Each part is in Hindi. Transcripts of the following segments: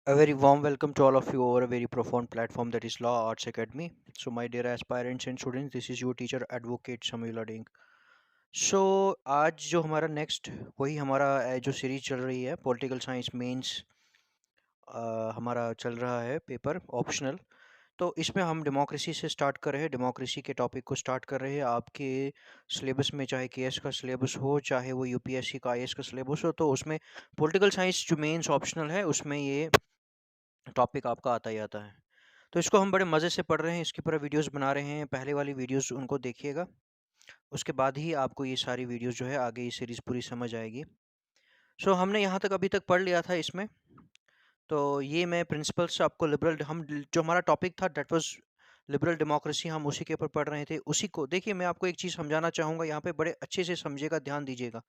A very warm welcome to all of you over a very profound platform that is Law Arts Academy. So, my dear aspirants and students, this is your teacher advocate Samila Ding. सो आज जो हमारा नेक्स्ट वही हमारा जो सीरीज चल रही है पॉलिटिकल साइंस मेंस हमारा चल रहा है पेपर ऑप्शनल। तो इसमें हम डेमोक्रेसी से स्टार्ट कर रहे हैं, डेमोक्रेसी के टॉपिक को स्टार्ट कर रहे हैं। आपके सिलेबस में चाहे केएस का सिलेबस हो, चाहे वो यूपीएससी का आईएएस का सिलेबस हो, तो उसमें पॉलिटिकल साइंस जो मेंस ऑप्शनल है उसमें ये टॉपिक आपका आता ही आता है। तो इसको हम बड़े मज़े से पढ़ रहे हैं, इसकी पूरा वीडियोस बना रहे हैं। पहले वाली वीडियोस उनको देखिएगा, उसके बाद ही आपको ये सारी वीडियोस जो है आगे ये सीरीज़ पूरी समझ आएगी। सो हमने यहाँ तक अभी तक पढ़ लिया था इसमें। तो ये मैं प्रिंसिपल्स आपको लिबरल हम जो हमारा टॉपिक था दैट वाज लिबरल डेमोक्रेसी, हम उसी के ऊपर पढ़ रहे थे। उसी को देखिए, मैं आपको एक चीज़ समझाना चाहूँगा यहाँ पे, बड़े अच्छे से समझिएगा, ध्यान दीजिएगा।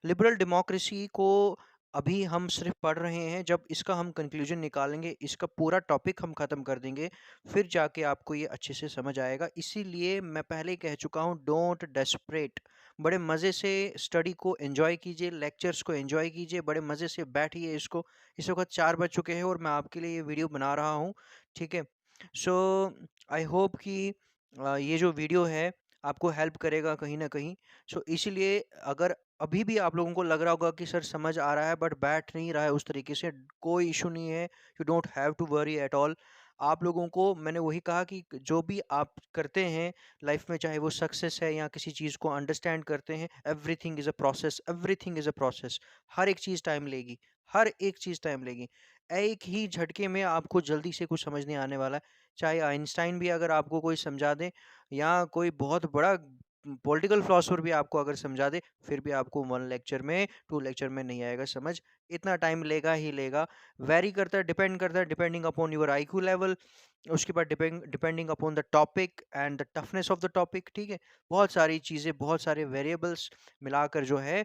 लिबरल डेमोक्रेसी को अभी हम सिर्फ पढ़ रहे हैं, जब इसका हम कंक्लूजन निकालेंगे, इसका पूरा टॉपिक हम ख़त्म कर देंगे, फिर जाके आपको ये अच्छे से समझ आएगा। इसीलिए मैं पहले ही कह चुका हूँ, डोंट डेस्परेट। बड़े मज़े से स्टडी को एंजॉय कीजिए, लेक्चर्स को एंजॉय कीजिए, बड़े मज़े से बैठिए। इसको इस वक्त 4 बज चुके हैं और मैं आपके लिए ये वीडियो बना रहा हूँ, ठीक है। सो आई होप कि ये जो वीडियो है आपको हेल्प करेगा कहीं ना कहीं। सो इसीलिए अगर अभी भी आप लोगों को लग रहा होगा कि सर समझ आ रहा है बट बैठ नहीं रहा है उस तरीके से, कोई इशू नहीं है। You don't have to worry at all. आप लोगों को मैंने वही कहा कि जो भी आप करते हैं लाइफ में, चाहे वो सक्सेस है या किसी चीज़ को अंडरस्टैंड करते हैं, everything is a process, everything is a process. हर एक चीज़ टाइम लेगी, हर एक चीज़ टाइम लेगी। एक ही झटके में आपको जल्दी से कुछ समझ नहीं आने वाला है। चाहे आइंस्टाइन भी अगर आपको कोई समझा दे, या कोई बहुत बड़ा पॉलिटिकल फिलोसफर भी आपको अगर समझा दे, फिर भी आपको 1 लेक्चर में 2 लेक्चर में नहीं आएगा समझ। इतना टाइम लेगा ही लेगा। वेरी करता है, डिपेंड करता है, depending upon your IQ level. उसके बाद depending upon the topic and the toughness of the topic, ठीक है। बहुत सारी चीज़ें, बहुत सारे वेरिएबल्स मिलाकर जो है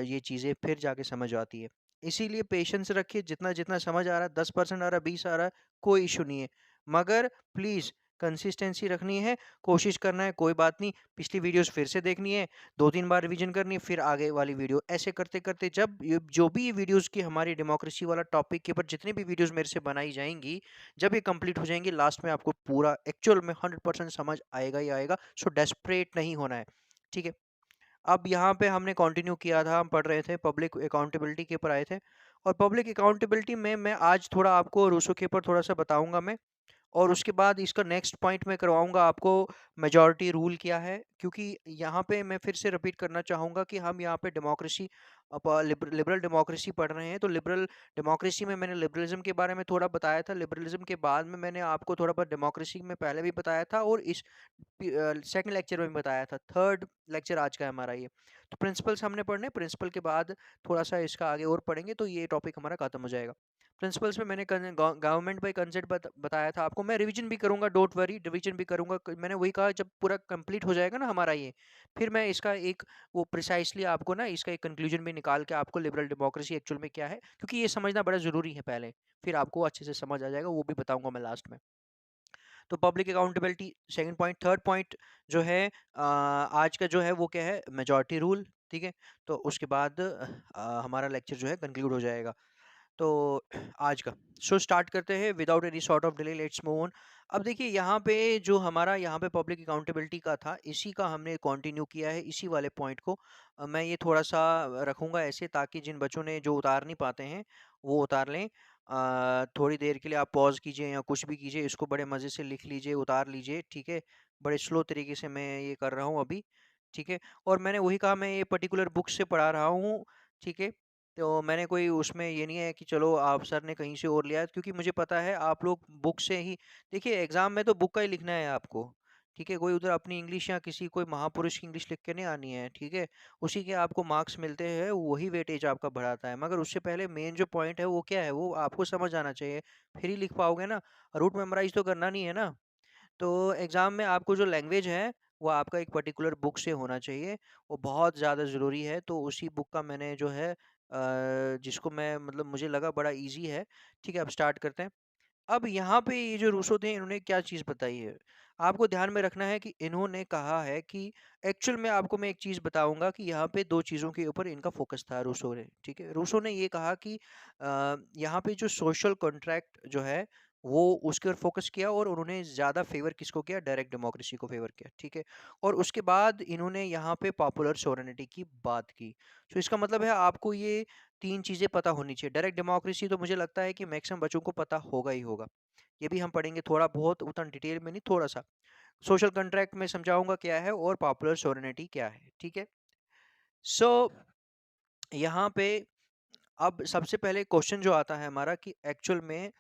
ये चीज़ें फिर जाके समझ आती है। इसीलिए पेशेंस रखिए। जितना जितना समझ आ रहा है, 10% आ रहा है, 20 आ रहा है, कोई इशू नहीं है। मगर प्लीज़ कंसिस्टेंसी रखनी है, कोशिश करना है, कोई बात नहीं। पिछली वीडियोस फिर से देखनी है, 2-3 बार रिवीजन करनी है, फिर आगे वाली वीडियो। ऐसे करते-करते जब ये जो भी ये वीडियोस की हमारी डेमोक्रेसी वाला टॉपिक के ऊपर जितनी भी वीडियोस मेरे से बनाई जाएँगी, जब ये कंप्लीट हो जाएँगी, लास्ट में आपको पूरा एक्चुअल में 100% समझ आएगा ही आएगा। सो डेस्परेट नहीं होना है, ठीक है। अब यहाँ पे हमने कंटिन्यू किया था, हम पढ़ रहे थे पब्लिक अकाउंटेबिलिटी के ऊपर आए थे। और पब्लिक अकाउंटेबिलिटी में मैं आज थोड़ा आपको रूसो के ऊपर थोड़ा-सा बताऊँगा मैं। और उसके बाद इसका नेक्स्ट पॉइंट मैं करवाऊँगा आपको, मेजॉरिटी रूल क्या है। क्योंकि यहाँ पे मैं फिर से रिपीट करना चाहूँगा कि हम यहाँ पे डेमोक्रेसी लिबरल डेमोक्रेसी पढ़ रहे हैं। तो लिबरल डेमोक्रेसी में मैंने लिबरलिज्म के बारे में थोड़ा बताया था। लिबरलिज्म के बाद में मैंने आपको थोड़ा बहुत डेमोक्रेसी में पहले भी बताया था, और इस सेकंड लेक्चर में भी बताया था। थर्ड लेक्चर आज का है हमारा ये। तो प्रिंसिपल्स हमने पढ़ने, प्रिंसिपल के बाद थोड़ा सा इसका आगे और पढ़ेंगे, तो ये टॉपिक हमारा खत्म हो जाएगा। प्रिंसिपल्स में मैंने गवर्नमेंट बाय कंसेंट बताया था आपको। मैं रिवीजन भी करूंगा, डोंट वरी, रिवीजन भी करूंगा। मैंने वही कहा, जब पूरा कंप्लीट हो जाएगा ना हमारा ये, फिर मैं इसका एक वो प्रिसाइसली आपको ना इसका एक कंक्लूजन भी निकाल के आपको लिबरल डेमोक्रेसी एक्चुअल में क्या है, क्योंकि ये समझना बड़ा ज़रूरी है पहले, फिर आपको अच्छे से समझ आ जाएगा, वो भी बताऊंगा मैं लास्ट में। तो public accountability second point. Third point जो है आज का जो है वो क्या है, मेजॉरिटी रूल, ठीक है। तो उसके बाद हमारा लेक्चर जो है कंक्लूड हो जाएगा। तो आज का सो स्टार्ट करते हैं without any sort of delay, let's move on. अब देखिए, यहाँ पे जो हमारा यहाँ पे पब्लिक अकाउंटेबिलिटी का था, इसी का हमने कंटिन्यू किया है, इसी वाले पॉइंट को। मैं ये थोड़ा सा रखूँगा ऐसे, ताकि जिन बच्चों ने जो उतार नहीं पाते हैं वो उतार लें। थोड़ी देर के लिए आप पॉज कीजिए या कुछ भी कीजिए, इसको बड़े मज़े से लिख लीजिए, उतार लीजिए, ठीक है। बड़े स्लो तरीके से मैं ये कर रहा हूँ अभी, ठीक है। और मैंने वही कहा, मैं ये पर्टिकुलर बुक से पढ़ा रहा हूँ, ठीक है। तो मैंने कोई उसमें ये नहीं है कि चलो आप सर ने कहीं से और लिया है, क्योंकि मुझे पता है आप लोग बुक से ही, देखिए एग्जाम में तो बुक का ही लिखना है आपको, ठीक है। कोई उधर अपनी इंग्लिश या किसी कोई महापुरुष की इंग्लिश लिख के नहीं आनी है, ठीक है। उसी के आपको मार्क्स मिलते हैं, वही वेटेज आपका बढ़ाता है। मगर उससे पहले मेन जो पॉइंट है वो क्या है, वो आपको समझ आना चाहिए, फिर ही लिख पाओगे ना। रूट मेमोराइज तो करना नहीं है ना। तो एग्ज़ाम में आपको जो लैंग्वेज है, वो आपका एक पर्टिकुलर बुक से होना चाहिए, वो बहुत ज़्यादा ज़रूरी है। तो उसी बुक का मैंने जो है जिसको मैं मतलब मुझे लगा बड़ा ईज़ी है, ठीक है। अब स्टार्ट करते हैं। अब यहाँ पे ये जो रूसो थे, इन्होंने क्या चीज़ बताई है। आपको ध्यान में रखना है कि इन्होंने कहा है कि एक्चुअल में आपको मैं एक चीज़ बताऊंगा कि यहाँ पे दो चीज़ों के ऊपर इनका फोकस था रूसो ने, ठीक है। रूसो ने ये कहा कि यहाँ पे जो सोशल कॉन्ट्रैक्ट जो है वो उसके ऊपर फोकस किया, और उन्होंने ज़्यादा फेवर किसको किया, डायरेक्ट डेमोक्रेसी को फेवर किया, ठीक है। और उसके बाद इन्होंने यहाँ पे पॉपुलर सोवरेनिटी की बात की। तो इसका मतलब है आपको ये तीन चीज़ें पता होनी चाहिए। डायरेक्ट डेमोक्रेसी तो मुझे लगता है कि मैक्सिमम बच्चों को पता होगा ही होगा, ये भी हम पढ़ेंगे थोड़ा बहुत, उतना डिटेल में नहीं, थोड़ा सा। सोशल कॉन्ट्रैक्ट में समझाऊंगा क्या है और पॉपुलर सोवरेनिटी क्या है, ठीक है। सो यहाँ पे अब सबसे पहले क्वेश्चन जो आता है हमारा कि एक्चुअल में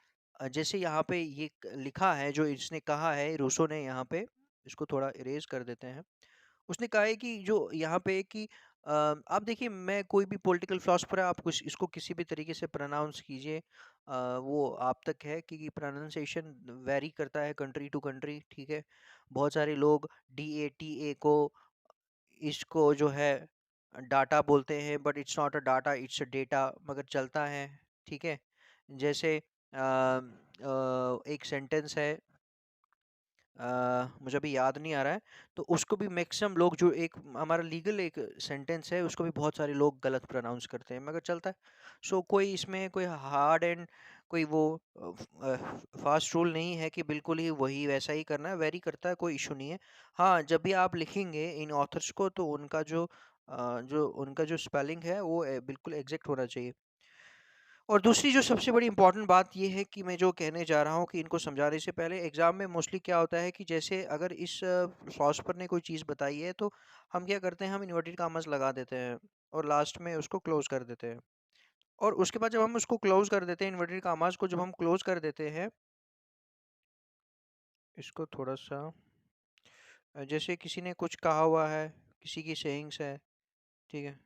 जैसे यहाँ पे ये लिखा है, जो इसने कहा है रूसो ने, यहाँ पे इसको थोड़ा इरेज कर देते हैं। उसने कहा है कि जो यहाँ पे कि आप देखिए, मैं कोई भी पॉलिटिकल फिलोसफर है, आप कुछ इसको किसी भी तरीके से प्रोनाउंस कीजिए, वो आप तक है, क्योंकि प्रोनाउंसिएशन वेरी करता है कंट्री टू कंट्री, ठीक है। बहुत सारे लोग DATA को, इसको जो है डाटा बोलते हैं, but it's not a data, it's a data, मगर चलता है, ठीक है। जैसे एक सेंटेंस है, मुझे अभी याद नहीं आ रहा है, तो उसको भी मैक्सिमम लोग, जो एक हमारा लीगल एक सेंटेंस है, उसको भी बहुत सारे लोग गलत प्रोनाउंस करते हैं, मगर चलता है। सो कोई इसमें कोई हार्ड एंड कोई वो फास्ट रूल नहीं है कि बिल्कुल ही वही वैसा ही करना है, वेरी करता है, कोई इशू नहीं है। हाँ, जब भी आप लिखेंगे इन ऑथर्स को, तो उनका जो उनका जो स्पेलिंग है वो बिल्कुल एग्जैक्ट होना चाहिए। और दूसरी जो सबसे बड़ी इंपॉर्टेंट बात ये है कि मैं जो कहने जा रहा हूँ कि इनको समझाने से पहले एग्जाम में मोस्टली क्या होता है कि जैसे अगर इस फिलोसफर ने कोई चीज़ बताई है, तो हम क्या करते हैं, हम इन्वर्टेड कॉमास लगा देते हैं और लास्ट में उसको क्लोज कर देते हैं। और उसके बाद जब हम उसको क्लोज कर देते हैं, इन्वर्टेड कॉमास को जब हम क्लोज कर देते हैं, इसको थोड़ा सा जैसे किसी ने कुछ कहा हुआ है, किसी की सेइंग्स है, ठीक है।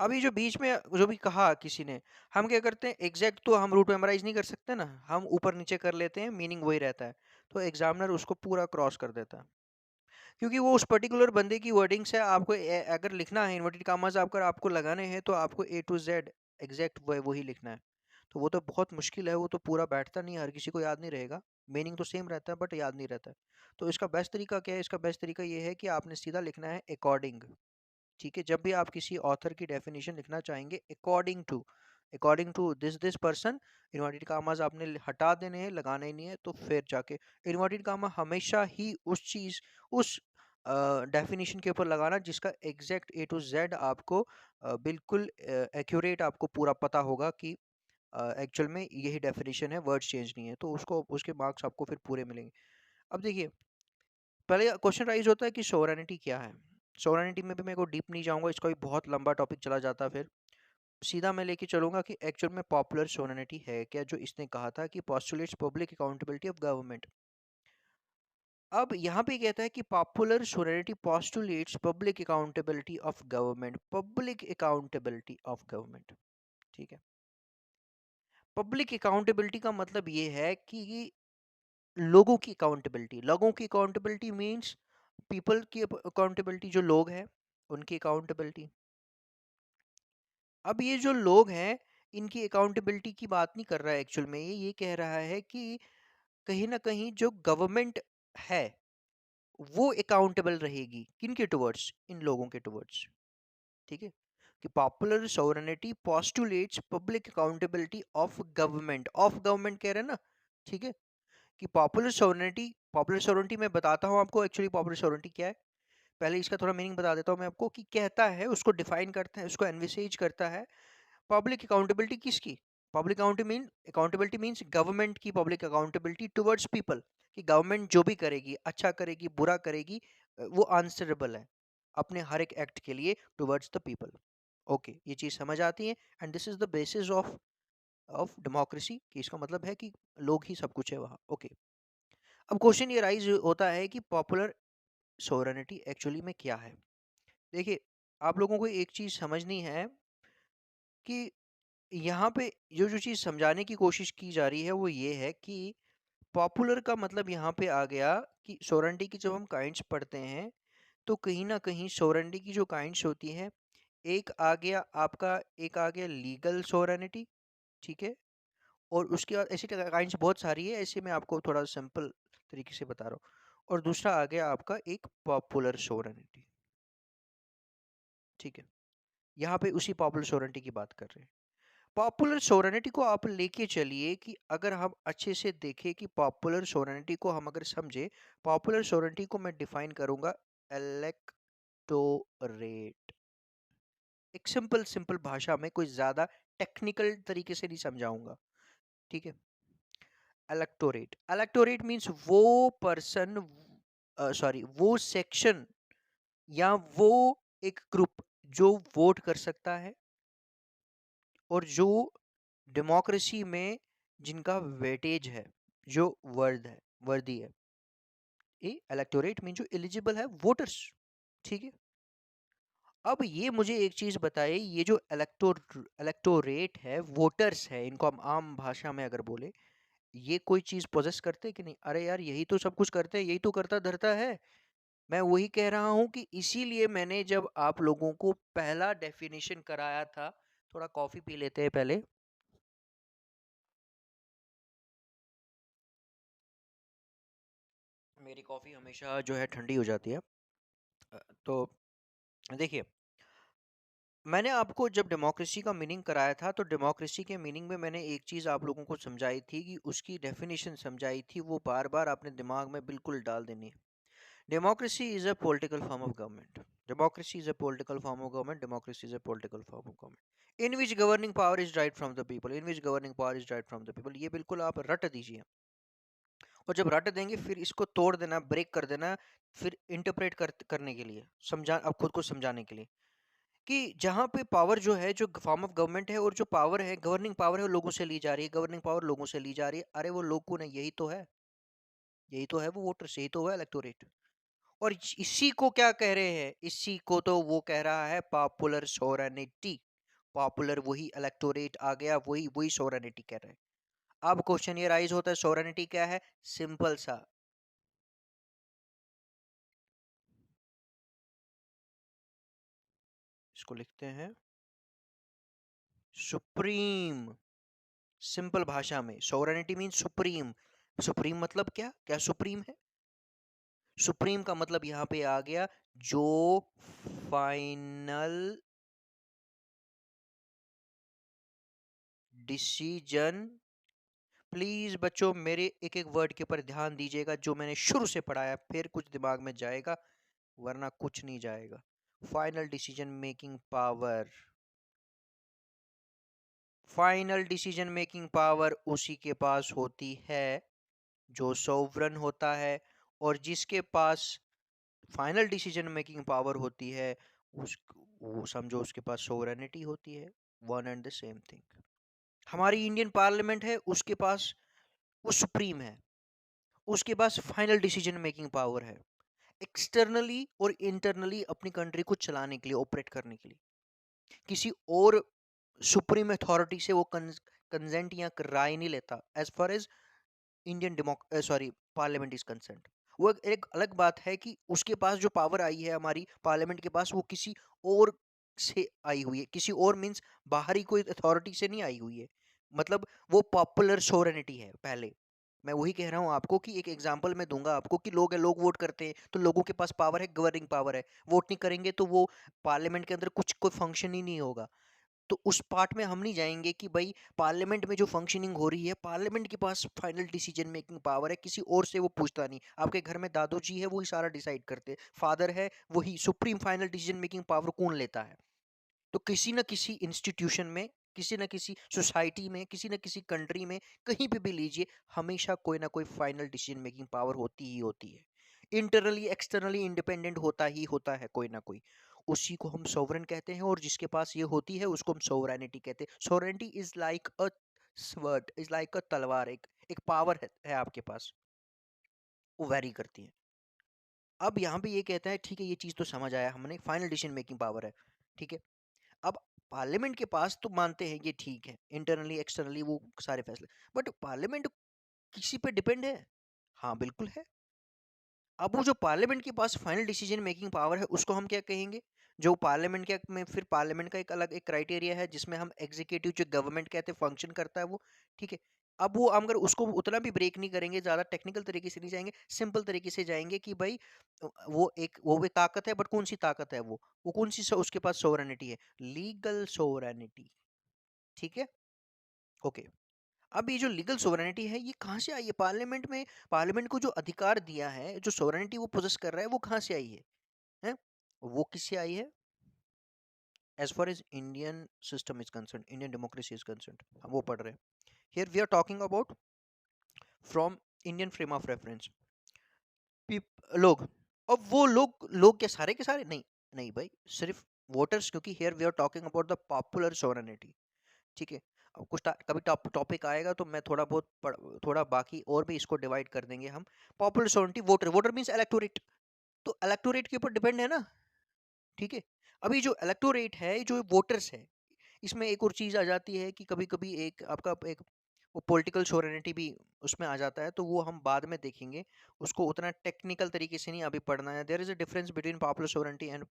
अभी जो बीच में जो भी कहा किसी ने, हम क्या करते हैं, एग्जैक्ट तो हम रूट मेमोराइज नहीं कर सकते ना, हम ऊपर नीचे कर लेते हैं, मीनिंग वही रहता है। तो एग्जामिनर उसको पूरा क्रॉस कर देता है, क्योंकि वो उस पर्टिकुलर बंदे की वर्डिंग्स है। आपको अगर लिखना है इन्वर्टेड कॉमास अगर आपको लगाने हैं, तो आपको A to Z एग्जैक्ट वही लिखना है। तो वो तो बहुत मुश्किल है, वो तो पूरा बैठता नहीं है, हर किसी को याद नहीं रहेगा। मीनिंग तो सेम रहता है, बट याद नहीं रहता है। तो इसका बेस्ट तरीका क्या है, इसका बेस्ट तरीका ये है कि आपने सीधा लिखना है अकॉर्डिंग, ठीक है। जब भी आप किसी ऑथर की डेफिनेशन लिखना चाहेंगे, according to this person, inverted commas आपने हटा देने हैं, लगाना ही नहीं है। तो फिर जाके इन्वर्टेड कामा हमेशा ही उस चीज, उस डेफिनेशन के ऊपर लगाना जिसका एग्जैक्ट A to Z आपको बिल्कुल एक्यूरेट आपको पूरा पता होगा कि एक्चुअल में यही डेफिनेशन है, वर्ड्स चेंज नहीं है, तो उसको उसके मार्क्स आपको फिर पूरे मिलेंगे। अब देखिए, पहले क्वेश्चन राइज होता है कि सोवरेनिटी क्या है। सोवरेनिटी में भी मैं को डीप नहीं जाऊंगा, इसका भी बहुत लंबा टॉपिक चला जाता है। फिर सीधा मैं लेके चलूंगा कि एक्चुअल में पॉपुलर सोवरेनिटी है क्या, जो इसने कहा था कि postulates public accountability of government. अब यहाँ पे कहता है कि popular sovereignty postulates public accountability of government, public accountability of government, ठीक है। पब्लिक अकाउंटेबिलिटी का मतलब ये है कि लोगों की अकाउंटेबिलिटी मीन्स पीपल की अकाउंटेबिलिटी, जो लोग हैं उनकी अकाउंटेबिलिटी। अब ये जो लोग हैं, इनकी अकाउंटेबिलिटी की बात नहीं कर रहा है एक्चुअल में, ये कह रहा है कि कहीं ना कहीं जो गवर्नमेंट है वो अकाउंटेबल रहेगी किनके टुवर्ड्स, इन लोगों के टुवर्ड्स, ठीक है। कि popular sovereignty postulates public accountability of government, of government कह रहे हैं ना, ठीक है। कि पॉपुलर सोवरेनिटी मैं बताता हूँ आपको एक्चुअली पॉपुलर सोवरेनिटी क्या है। पहले इसका थोड़ा मीनिंग बता देता हूँ मैं आपको, कि कहता है, उसको डिफाइन करता है, उसको एनविसेज करता है। पब्लिक अकाउंटेबिलिटी किसकी, पब्लिक अकाउंटेबिलिटी मीन्स गवर्नमेंट की पब्लिक अकाउंटेबिलिटी टुवर्ड्स पीपल। कि गवर्नमेंट जो भी करेगी, अच्छा करेगी बुरा करेगी, वो आंसरेबल है अपने हर एक एक्ट के लिए टुवर्ड्स द पीपल। ओके, ये चीज समझ आती है। And this is the basis of democracy, कि इसका मतलब है कि लोग ही सब कुछ है वहाँ। ओके, अब क्वेश्चन ये राइज होता है कि पॉपुलर सोवरेनिटी एक्चुअली में क्या है। देखिए, आप लोगों को एक चीज समझनी है कि यहाँ पे जो जो चीज समझाने की कोशिश की जा रही है वो ये है कि पॉपुलर का मतलब यहाँ पे आ गया कि सोवरेनिटी की जब हम काइंड्स पढ़ते हैं, तो कहीं ना कहीं सोवरेनिटी की जो काइंड्स होती है, एक आ गया लीगल सोवरेनिटी, ठीक है। और उसके बाद ऐसी काइंड्स बहुत सारी है, ऐसे मैं आपको थोड़ा सिंपल तरीके से बता रहा हूँ। और दूसरा आ गया आपका एक पॉपुलर सोवरेनिटी। ठीक है, यहाँ पे उसी पॉपुलर सोवरेनिटी की बात कर रहे हैं। पॉपुलर सोवरेनिटी को आप लेके चलिए कि अगर हम अच्छे से देखें कि पॉपुलर सोवरेनिटी को हम अगर समझे, पॉपुलर सोवरेनिटी को मैं डिफाइन करूंगा इलेक्टोरेट। एक सिंपल सिंपल भाषा में, कोई ज्यादा टेक्निकल तरीके से नहीं समझाऊंगा। ठीक है, इलेक्टोरेट, इलेक्टोरेट मीन्स वो पर्सन, सॉरी वो सेक्शन या वो एक ग्रुप जो वोट कर सकता है और जो डेमोक्रेसी में जिनका वेटेज है, जो वर्दी है। ये इलेक्टोरेट मीन जो एलिजिबल है, वोटर्स। ठीक है, अब ये मुझे एक चीज बताइए, ये जो इलेक्टोरेट है, वोटर्स है, इनको हम आम भाषा में अगर बोले, ये कोई चीज पोजेस करते हैं कि नहीं? अरे यार यही तो सब कुछ करते हैं, यही तो करता धरता है। मैं वही कह रहा हूं कि इसीलिए मैंने जब आप लोगों को पहला डेफिनेशन कराया था, थोड़ा कॉफी पी लेते हैं पहले। मेरी कॉफी हमेशा जो है ठंडी हो जाती है। तो देखिए, मैंने आपको जब डेमोक्रेसी का मीनिंग कराया था, तो डेमोक्रेसी के मीनिंग में मैंने एक चीज़ आप लोगों को समझाई थी, कि उसकी डेफिनेशन समझाई थी, वो बार बार आपने दिमाग में बिल्कुल डाल देनी है। Democracy is a political form of government. Democracy is a political form of government. Democracy is a political form of government in which governing power is right from the people. In which governing power is right from the people, ये बिल्कुल आप रट दीजिए। और जब रट देंगे फिर इसको तोड़ देना, ब्रेक कर देना, फिर इंटरप्रेट करने के लिए, समझा, अब खुद को समझाने के लिए, कि जहाँ पे पावर जो है, जो फॉर्म ऑफ गवर्नमेंट है, और जो पावर है, गवर्निंग पावर है, वो लोगों से ली जा रही है। गवर्निंग पावर लोगों से ली जा रही है। अरे वो लोग कौन है? यही तो है, यही तो है वो वोटर्स, यही तो है इलेक्टोरेट। और इसी को क्या कह रहे हैं? इसी को तो वो कह रहा है पॉपुलर सोवरेनिटी। पॉपुलर वही इलेक्टोरेट आ गया, वही वही सोवरेनिटी कह रहे हैं। अब क्वेश्चन ये राइज होता है, सोवरेनिटी क्या है? सिंपल सा, इसको लिखते हैं सुप्रीम। सिंपल भाषा में सोवरेनिटी मीन सुप्रीम। सुप्रीम मतलब क्या? क्या सुप्रीम है? सुप्रीम का मतलब यहां पे आ गया जो फाइनल डिसीजन। प्लीज बच्चों मेरे एक एक वर्ड के ऊपर ध्यान दीजिएगा, जो मैंने शुरू से पढ़ाया, फिर कुछ दिमाग में जाएगा, वरना कुछ नहीं जाएगा। Final decision making power, final decision making power उसी के पास होती है जो सोवरन होता है। और जिसके पास फाइनल डिसीजन मेकिंग पावर होती है, उस वो समझो उसके पास सोवरेनिटी होती है। One and the same thing. हमारी इंडियन पार्लियामेंट है, उसके पास वो सुप्रीम है, उसके पास फाइनल डिसीजन मेकिंग पावर है, एक्सटर्नली और इंटरनली अपनी कंट्री को चलाने के लिए, ऑपरेट करने के लिए। किसी और सुप्रीम अथॉरिटी से वो कंसेंट या राय नहीं लेता, as far as Indian sorry parliament is concern. वो एक अलग बात है कि उसके पास जो पावर आई है हमारी पार्लियामेंट के पास, वो किसी और से आई हुई है। किसी और मींस बाहरी कोई अथॉरिटी से नहीं आई हुई है। मतलब वो पॉपुलर सोवरेनिटी है पहले। मैं वही कह रहा हूँ आपको, कि एक एग्जांपल मैं दूंगा आपको, कि लोग वोट करते हैं, तो लोगों के पास पावर है, गवर्निंग पावर है। वोट नहीं करेंगे तो वो पार्लियामेंट के अंदर कुछ कोई फंक्शन ही नहीं होगा। तो उस पार्ट में हम नहीं जाएंगे कि भाई पार्लियामेंट में जो फंक्शनिंग हो रही है, पार्लियामेंट के पास फाइनल डिसीजन मेकिंग पावर है, किसी और से वो पूछता नहीं। आपके घर में दादू जी है, वही सारा डिसाइड करते हैं, फादर है, वही supreme final decision making power कौन लेता है? तो किसी न किसी इंस्टीट्यूशन में, किसी न किसी सोसाइटी में, किसी न किसी कंट्री में, कहीं पे भी लीजिए, हमेशा कोई ना कोई फाइनल डिसीजन मेकिंग पावर होती ही होती है। इंटरनली एक्सटर्नली इंडिपेंडेंट होता ही होता है कोई ना कोई। उसी को हम सोवरेन कहते हैं, और जिसके पास ये होती है उसको हम सोवरेनिटी कहते हैं। Sovereignty is like a sword, is like अ तलवार, एक पावर है आपके पास, वो वेरी करती है। अब यहाँ पे ये कहता है, ठीक है ये चीज तो समझ आया, हमने फाइनल डिसीजन मेकिंग पावर है। ठीक है, अब पार्लियामेंट के पास तो मानते हैं ये ठीक है, इंटरनली एक्सटर्नली वो सारे फैसले, बट पार्लियामेंट किसी पे डिपेंड है? हाँ बिल्कुल है। अब वो जो पार्लियामेंट के पास फाइनल डिसीजन मेकिंग पावर है, उसको हम क्या कहेंगे? जो पार्लियामेंट के में, फिर पार्लियामेंट का एक अलग एक क्राइटेरिया है जिसमें हम एग्जीक्यूटिव जो गवर्नमेंट कहते हैं फंक्शन करता है वो। ठीक है, अब वो हम अगर उसको उतना भी ब्रेक नहीं करेंगे, ज़्यादा टेक्निकल तरीके से नहीं जाएंगे, सिंपल तरीके से जाएंगे कि भाई वो एक ताकत है, बट कौन सी ताकत है वो कौन सी उसके पास सोवरेनिटी है, लीगल सोवरेनिटी। ठीक है, ओके। अब ये जो लीगल सोवरेनिटी है ये कहाँ से आई है पार्लियामेंट में? पार्लियामेंट को जो अधिकार दिया है, जो सोवरेनिटी वो पोजेस कर रहा है, वो कहाँ से आई है? वो किससे आई है? As far as Indian system is concern, Indian democracy is concern, हम वो पढ़ रहे हैं। Here we are talking about from Indian frame of reference, लोग। अब वो लोग क्या सारे के सारे? नहीं, नहीं भाई, सिर्फ वोटर्स, क्योंकि here we are talking about the popular sovereignty. ठीक है, अब कुछ कभी टॉपिक आएगा तो मैं थोड़ा बहुत थोड़ा बाकी और भी इसको डिवाइड कर देंगे हम। Popular sovereignty, voter, voter means electorate, तो इलेक्टोरेट के ऊपर डिपेंड है ना। ठीक है, अभी जो इलेक्टोरेट है, जो वोटर्स है, इसमें एक और चीज आ जाती है कि कभी कभी एक आपका एक वो पॉलिटिकल सोवरेनिटी भी उसमें आ जाता है, तो वो हम बाद में देखेंगे। उसको उतना टेक्निकल तरीके से नहीं अभी पढ़ना है। There is a difference between popular sovereignty and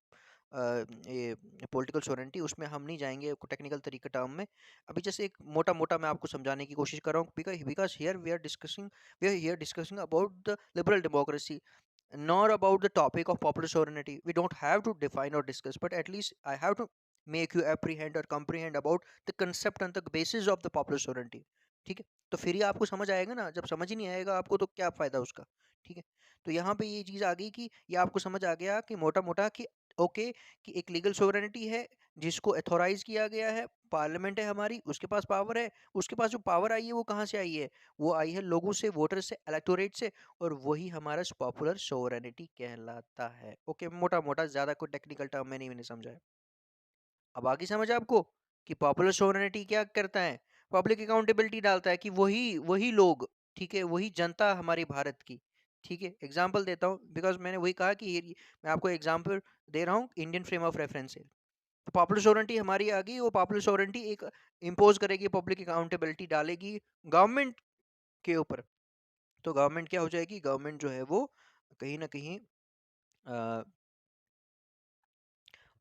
ये पॉलिटिकल सोवरेनिटी, उसमें हम नहीं जाएंगे टेक्निकल तरीके टर्म में। अभी जैसे एक मोटा मोटा मैं आपको समझाने की कोशिश कर रहा हूँ, because here we are discussing about the liberal democracy, nor about the topic of popular sovereignty. We don't have to define or discuss, but at least I have to make you apprehend or comprehend about the concept and the basis of the popular sovereignty. ठीक है, तो फिर ही आपको समझ आएगा ना, जब समझ ही नहीं आएगा आपको तो क्या फायदा उसका। ठीक है, तो यहाँ पे ये चीज आ गई कि ये आपको समझ आ गया कि मोटा मोटा कि ओके, कि एक लीगल सोवरेनिटी है जिसको एथोराइज किया गया है, पार्लियामेंट है हमारी, उसके पास पावर है। उसके पास जो पावर आई है वो कहाँ से आई है? वो आई है लोगों से, वोटर से, इलेक्टोरेट से, और वही हमारा पॉपुलर सोवरेनिटी कहलाता है। ओके, मोटा मोटा, ज्यादा कोई टेक्निकल टर्म में नहीं मैंने समझा है। अब आगे समझ आपको कि पॉपुलर सोवरेनिटी क्या करता है? पब्लिक अकाउंटेबिलिटी डालता है कि वही वही लोग, ठीक है, वही जनता हमारी भारत की। ठीक है, एग्जाम्पल देता हूँ, बिकॉज मैंने वही कहा कि मैं आपको एग्जाम्पल दे रहा हूँ इंडियन फ्रेम ऑफ रेफरेंस से। तो पॉपुलर सोवरेनिटी हमारी आ गई, वो पॉपुलर सोवरेनिटी एक इम्पोज करेगी, पब्लिक अकाउंटेबिलिटी डालेगी गवर्नमेंट के ऊपर। तो गवर्नमेंट क्या हो जाएगी? गवर्नमेंट जो है वो कहीं ना कहीं अ,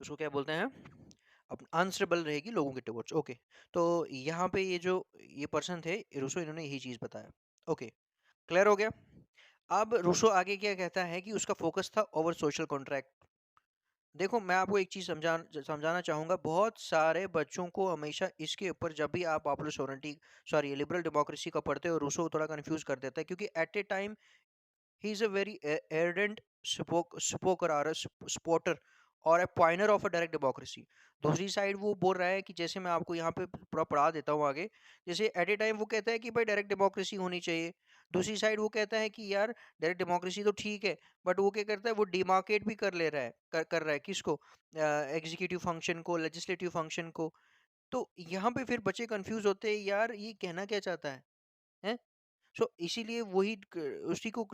उसको क्या बोलते हैं, आंसरेबल रहेगी लोगों के टुवर्ड्स। ओके, तो यहाँ पे ये पर्सन थे रूसो, इन्होंने यही चीज बताया। ओके, क्लियर हो गया? अब रूसो आगे क्या कहता है कि उसका फोकस था ओवर सोशल कॉन्ट्रैक्ट। देखो, मैं आपको एक चीज समझाना चाहूंगा। बहुत सारे बच्चों को हमेशा इसके ऊपर, जब भी आप popular sovereignty, sorry, liberal democracy का पढ़ते हो, रूसो थोड़ा कंफ्यूज कर देता है, क्योंकि at a time he is a very ardent spoker or a supporter और a pioneer of a direct democracy। दूसरी साइड वो बोल रहा है कि जैसे मैं आपको यहाँ पे पूरा पढ़ा देता हूँ आगे। जैसे एट ए टाइम वो कहता है कि भाई डायरेक्ट डेमोक्रेसी होनी चाहिए, दूसरी साइड वो कहता है कि यार डायरेक्ट डेमोक्रेसी तो ठीक है, बट वो क्या करता है, वो डिमार्केट भी कर ले रहा है, कर रहा है किसको? एग्जीक्यूटिव फंक्शन को, लेजिस्लेटिव फंक्शन को। तो यहाँ पे फिर बच्चे कंफ्यूज होते हैं, यार ये कहना क्या चाहता है? सो इसीलिए उसी को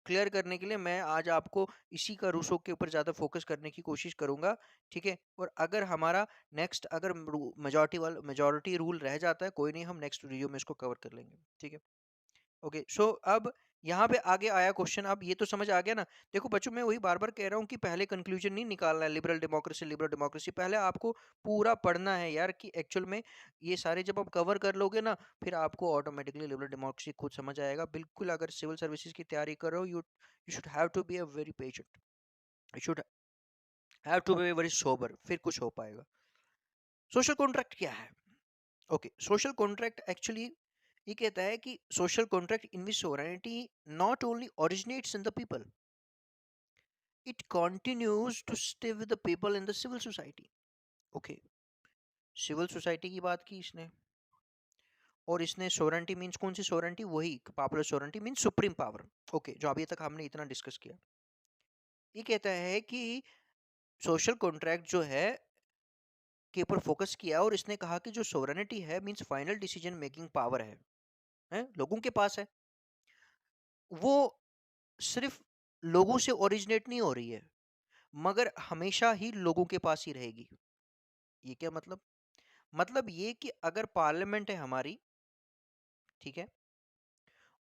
क्लियर करने के लिए मैं आज आपको इसी का रूसो के ऊपर ज़्यादा फोकस करने की कोशिश करूंगा। ठीक है, और अगर हमारा नेक्स्ट, अगर मेजॉरिटी रूल रह जाता है, कोई नहीं, हम नेक्स्ट वीडियो में इसको कवर कर लेंगे। ठीक है, ओके। सो अब यहाँ पे आगे आया क्वेश्चन। अब ये तो समझ आ गया ना? देखो बच्चों, मैं वही बार बार कह रहा हूँ कि पहले कंक्लूजन नहीं निकालना है, लिबरल डेमोक्रेसी लिबरल डेमोक्रेसी, पहले आपको पूरा पढ़ना है यार, कि एक्चुअल में ये सारे जब आप कवर कर लोगे ना, फिर आपको ऑटोमेटिकली लिबरल डेमोक्रेसी खुद समझ आएगा। बिल्कुल, अगर सिविल सर्विसेज की तैयारी कर रहे हो, you should have to be a very patient, you should have to be very sober, फिर कुछ हो पाएगा। सोशल कॉन्ट्रैक्ट क्या है? ओके, सोशल कॉन्ट्रैक्ट एक्चुअली ये कहता है कि social contract in which sovereignty not only originates in the people, it continues to stay with the people in the civil society. Okay, civil society की बात की इसने, और इसने सोवरेनिटी मींस कौन सी सोवरेनिटी? वही popular sovereignty means supreme power. Okay, जो अभी तक हमने इतना डिस्कस किया। ये कहता है कि सोशल कॉन्ट्रैक्ट जो है के ऊपर फोकस किया, और इसने कहा कि जो सोवरेनिटी है means final decision making power है लोगों के पास है, वो सिर्फ लोगों से ओरिजिनेट नहीं हो रही है, मगर हमेशा ही लोगों के पास ही रहेगी। ये क्या मतलब? मतलब ये कि अगर पार्लियामेंट है हमारी, ठीक है,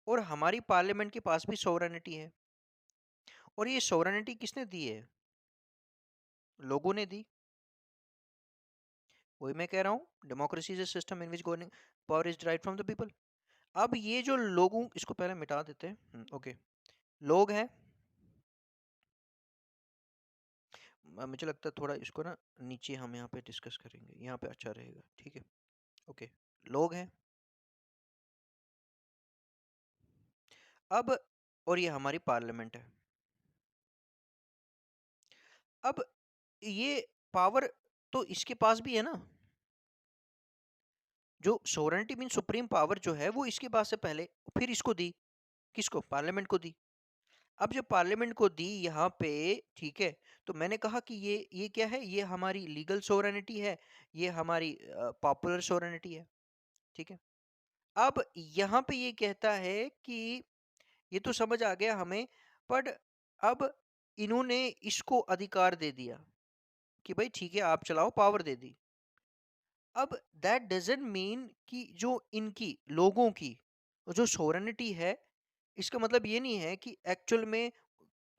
और हमारी पार्लियामेंट के पास भी सोवरेनिटी है, और ये सोवरेनिटी किसने दी है? लोगों ने दी। वही मैं कह रहा हूँ, democracy is a system in which governing power is derived from the people. अब ये जो लोगों, इसको पहले मिटा देते हैं। ओके, लोग हैं। मुझे लगता है थोड़ा इसको ना नीचे हम यहाँ पे डिस्कस करेंगे, यहाँ पे अच्छा रहेगा, ठीक है। ओके, लोग हैं। अब और ये हमारी पार्लियामेंट है। अब ये पावर तो इसके पास भी है ना। जो सोवरेनिटी मीन सुप्रीम पावर जो है वो इसके पास से पहले, फिर इसको दी। किसको? पार्लियामेंट को दी। अब जब पार्लियामेंट को दी यहाँ पे, ठीक है, तो मैंने कहा कि ये क्या है, ये हमारी लीगल सोवरेनिटी है, ये हमारी पॉपुलर सोवरेनिटी है, ठीक है। अब यहाँ पे ये कहता है कि ये तो समझ आ गया हमें, बट अब इन्होंने इसको अधिकार दे दिया कि भाई ठीक है आप चलाओ, पावर दे दी। अब दैट डजंट मीन कि जो इनकी लोगों की जो सोवरेनिटी है, इसका मतलब ये नहीं है कि एक्चुअल में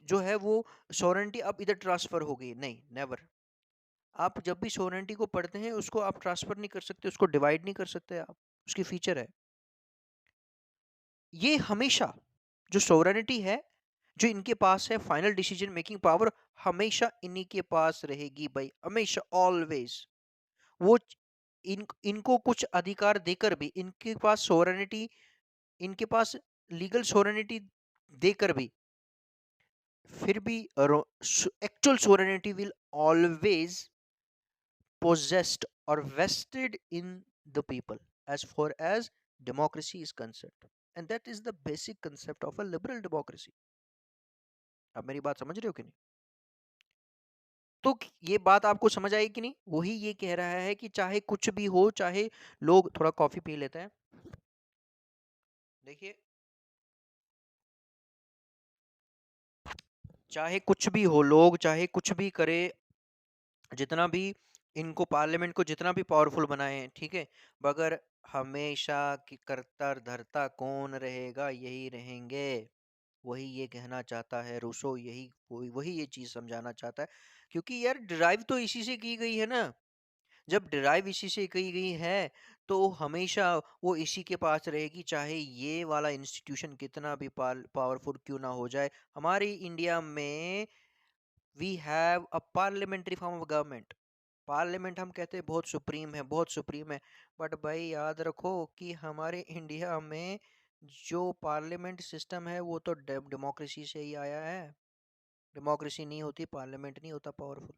जो है वो सोवरेनिटी अब इधर ट्रांसफर हो गई, नहीं, नेवर। आप जब भी सोवरेनिटी को पढ़ते हैं उसको आप ट्रांसफर नहीं कर सकते, उसको डिवाइड नहीं कर सकते आप, उसकी फीचर है ये। हमेशा जो सोवरेनिटी है, जो इनके पास है फाइनल डिसीजन मेकिंग पावर, हमेशा इन्हीं के पास रहेगी भाई, हमेशा, ऑलवेज। वो इनको कुछ अधिकार देकर भी, इनके पास सोवरेनिटी, इनके पास लीगल सोवरेनिटी देकर भी, फिर भी actual sovereignty will always possessed or vested in the people as far as democracy is concerned, and that is the basic concept of a liberal democracy. अब मेरी बात समझ रहे हो कि नहीं? तो ये बात आपको समझ आई कि नहीं? वही ये कह रहा है कि चाहे कुछ भी हो, चाहे लोग, थोड़ा कॉफी पी लेते हैं। देखिए, चाहे कुछ भी हो, लोग चाहे कुछ भी करे, जितना भी इनको पार्लियामेंट को जितना भी पावरफुल बनाए, ठीक है, मगर हमेशा की करता धरता कौन रहेगा? यही रहेंगे। वही ये कहना चाहता है रूसो, यही वही वही ये चीज समझाना चाहता है, क्योंकि यार डिराइव तो इसी से की गई है ना। जब डिराइव इसी से की गई है, तो हमेशा वो इसी के पास रहेगी, चाहे ये वाला इंस्टीट्यूशन कितना भी पावरफुल क्यों ना हो जाए। हमारी इंडिया में we have a parliamentary form of government. Parliament हम कहते हैं बहुत सुप्रीम है, बहुत सुप्रीम है, बट भाई याद रखो कि हमारे इंडिया में जो पार्लियामेंट सिस्टम है वो तो डेमोक्रेसी से ही आया है। डेमोक्रेसी नहीं होती, पार्लियामेंट नहीं होता पावरफुल।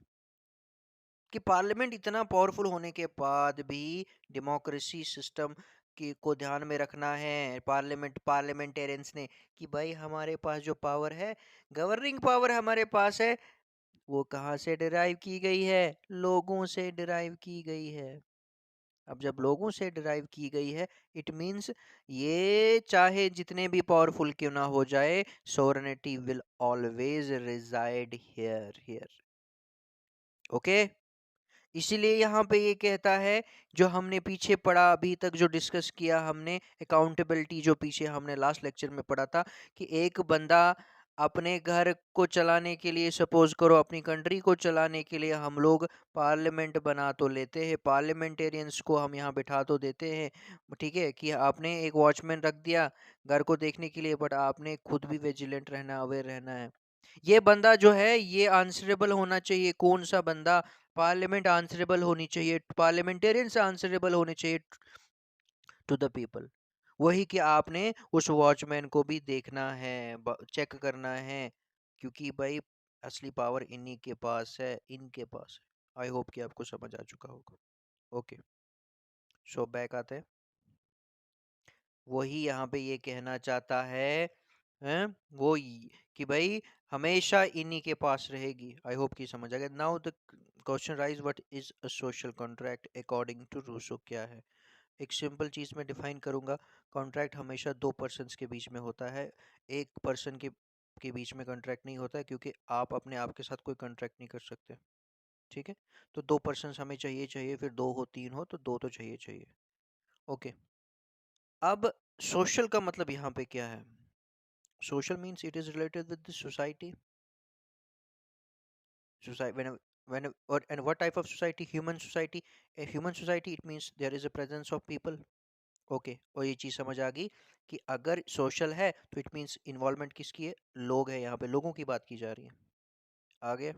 कि पार्लियामेंट इतना पावरफुल होने के बाद भी डेमोक्रेसी सिस्टम की को ध्यान में रखना है पार्लियामेंटेरियंस ने, कि भाई हमारे पास जो पावर है, गवर्निंग पावर हमारे पास है, वो कहाँ से डिराइव की गई है? लोगों से डिराइव की गई है। अब जब लोगों से डिराइव की गई है, इट मींस ये चाहे जितने भी पावरफुल क्यों ना हो जाए, sovereignty will always reside here here. Okay, इसीलिए यहाँ पे ये कहता है, जो हमने पीछे पढ़ा अभी तक, जो डिस्कस किया हमने अकाउंटेबिलिटी, जो पीछे हमने लास्ट लेक्चर में पढ़ा था, कि एक बंदा अपने घर को चलाने के लिए, सपोज करो अपनी कंट्री को चलाने के लिए, हम लोग पार्लियामेंट बना तो लेते हैं, पार्लियामेंटेरियंस को हम यहाँ बिठा तो देते हैं, ठीक है, कि आपने एक वॉचमैन रख दिया घर को देखने के लिए, बट आपने खुद भी विजिलेंट रहना, अवेयर रहना है। ये बंदा जो है ये आंसरेबल होना चाहिए। कौन सा बंदा? पार्लियामेंट आंसरेबल होनी चाहिए, पार्लियामेंटेरियन से आंसरेबल होने चाहिए टू द पीपल। वही कि आपने उस वॉचमैन को भी देखना है, चेक करना है, क्योंकि भाई असली पावर इन्हीं के पास है, इनके पास है। आई होप कि आपको समझ आ चुका होगा। ओके, सो बैक आते हैं। वही यहाँ पे ये कहना चाहता है कि भाई हमेशा इन्हीं के पास रहेगी। आई होप कि समझ आ गया। Now the question rise, what is a social contract according to Rousseau? क्या है? एक सिंपल चीज में डिफाइन करूंगा। कॉन्ट्रैक्ट हमेशा दो पर्सन्स के बीच में होता है। एक पर्सन के बीच में कॉन्ट्रैक्ट नहीं होता है, क्योंकि आप अपने आप के साथ कोई कॉन्ट्रैक्ट नहीं कर सकते, ठीक है। तो दो पर्सन्स हमें चाहिए चाहिए, फिर दो हो तीन हो तो दो तो चाहिए चाहिए। ओके, अब सोशल का मतलब यहाँ पे क्या है? Social means it is related with the society. Society, and what type of society? Human society. A human society, it means there is a presence of people. Okay, और ये चीज़ समझ आ गई कि अगर सोशल है तो इट मीन्स इन्वॉल्वमेंट किसकी है, लोग है, यहाँ पे लोगों की बात की जा रही है। आगे,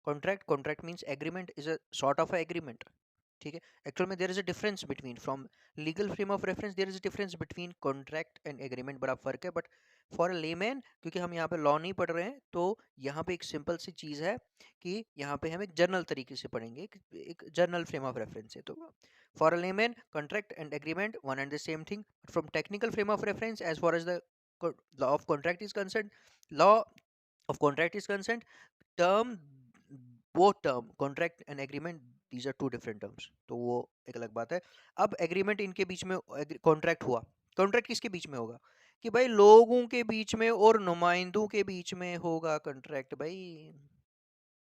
contract means agreement is a sort of agreement. ठीक है, एक्चुअल में there is a difference between, from legal frame of reference there is a difference between contract and agreement, बड़ा फर्क है। बट फॉर अ लेमैन, क्योंकि हम यहाँ पे लॉ नहीं पढ़ रहे हैं, तो यहाँ पे एक सिंपल सी चीज़ है कि यहाँ पे हम एक जनरल तरीके से पढ़ेंगे, एक जनरल फ्रेम ऑफ रेफरेंस है। तो for a layman contract and agreement one and the same thing, from technical frame of reference as far as the law of contract is concern, law of contract is concern, term, both term contract and agreement, these are two different terms, तो वो एक अलग बात है। अब एग्रीमेंट इनके बीच में, कॉन्ट्रैक्ट हुआ, कॉन्ट्रैक्ट किसके बीच में होगा, कि भाई लोगों के बीच में और नुमाइंदों के बीच में होगा कॉन्ट्रैक्ट भाई।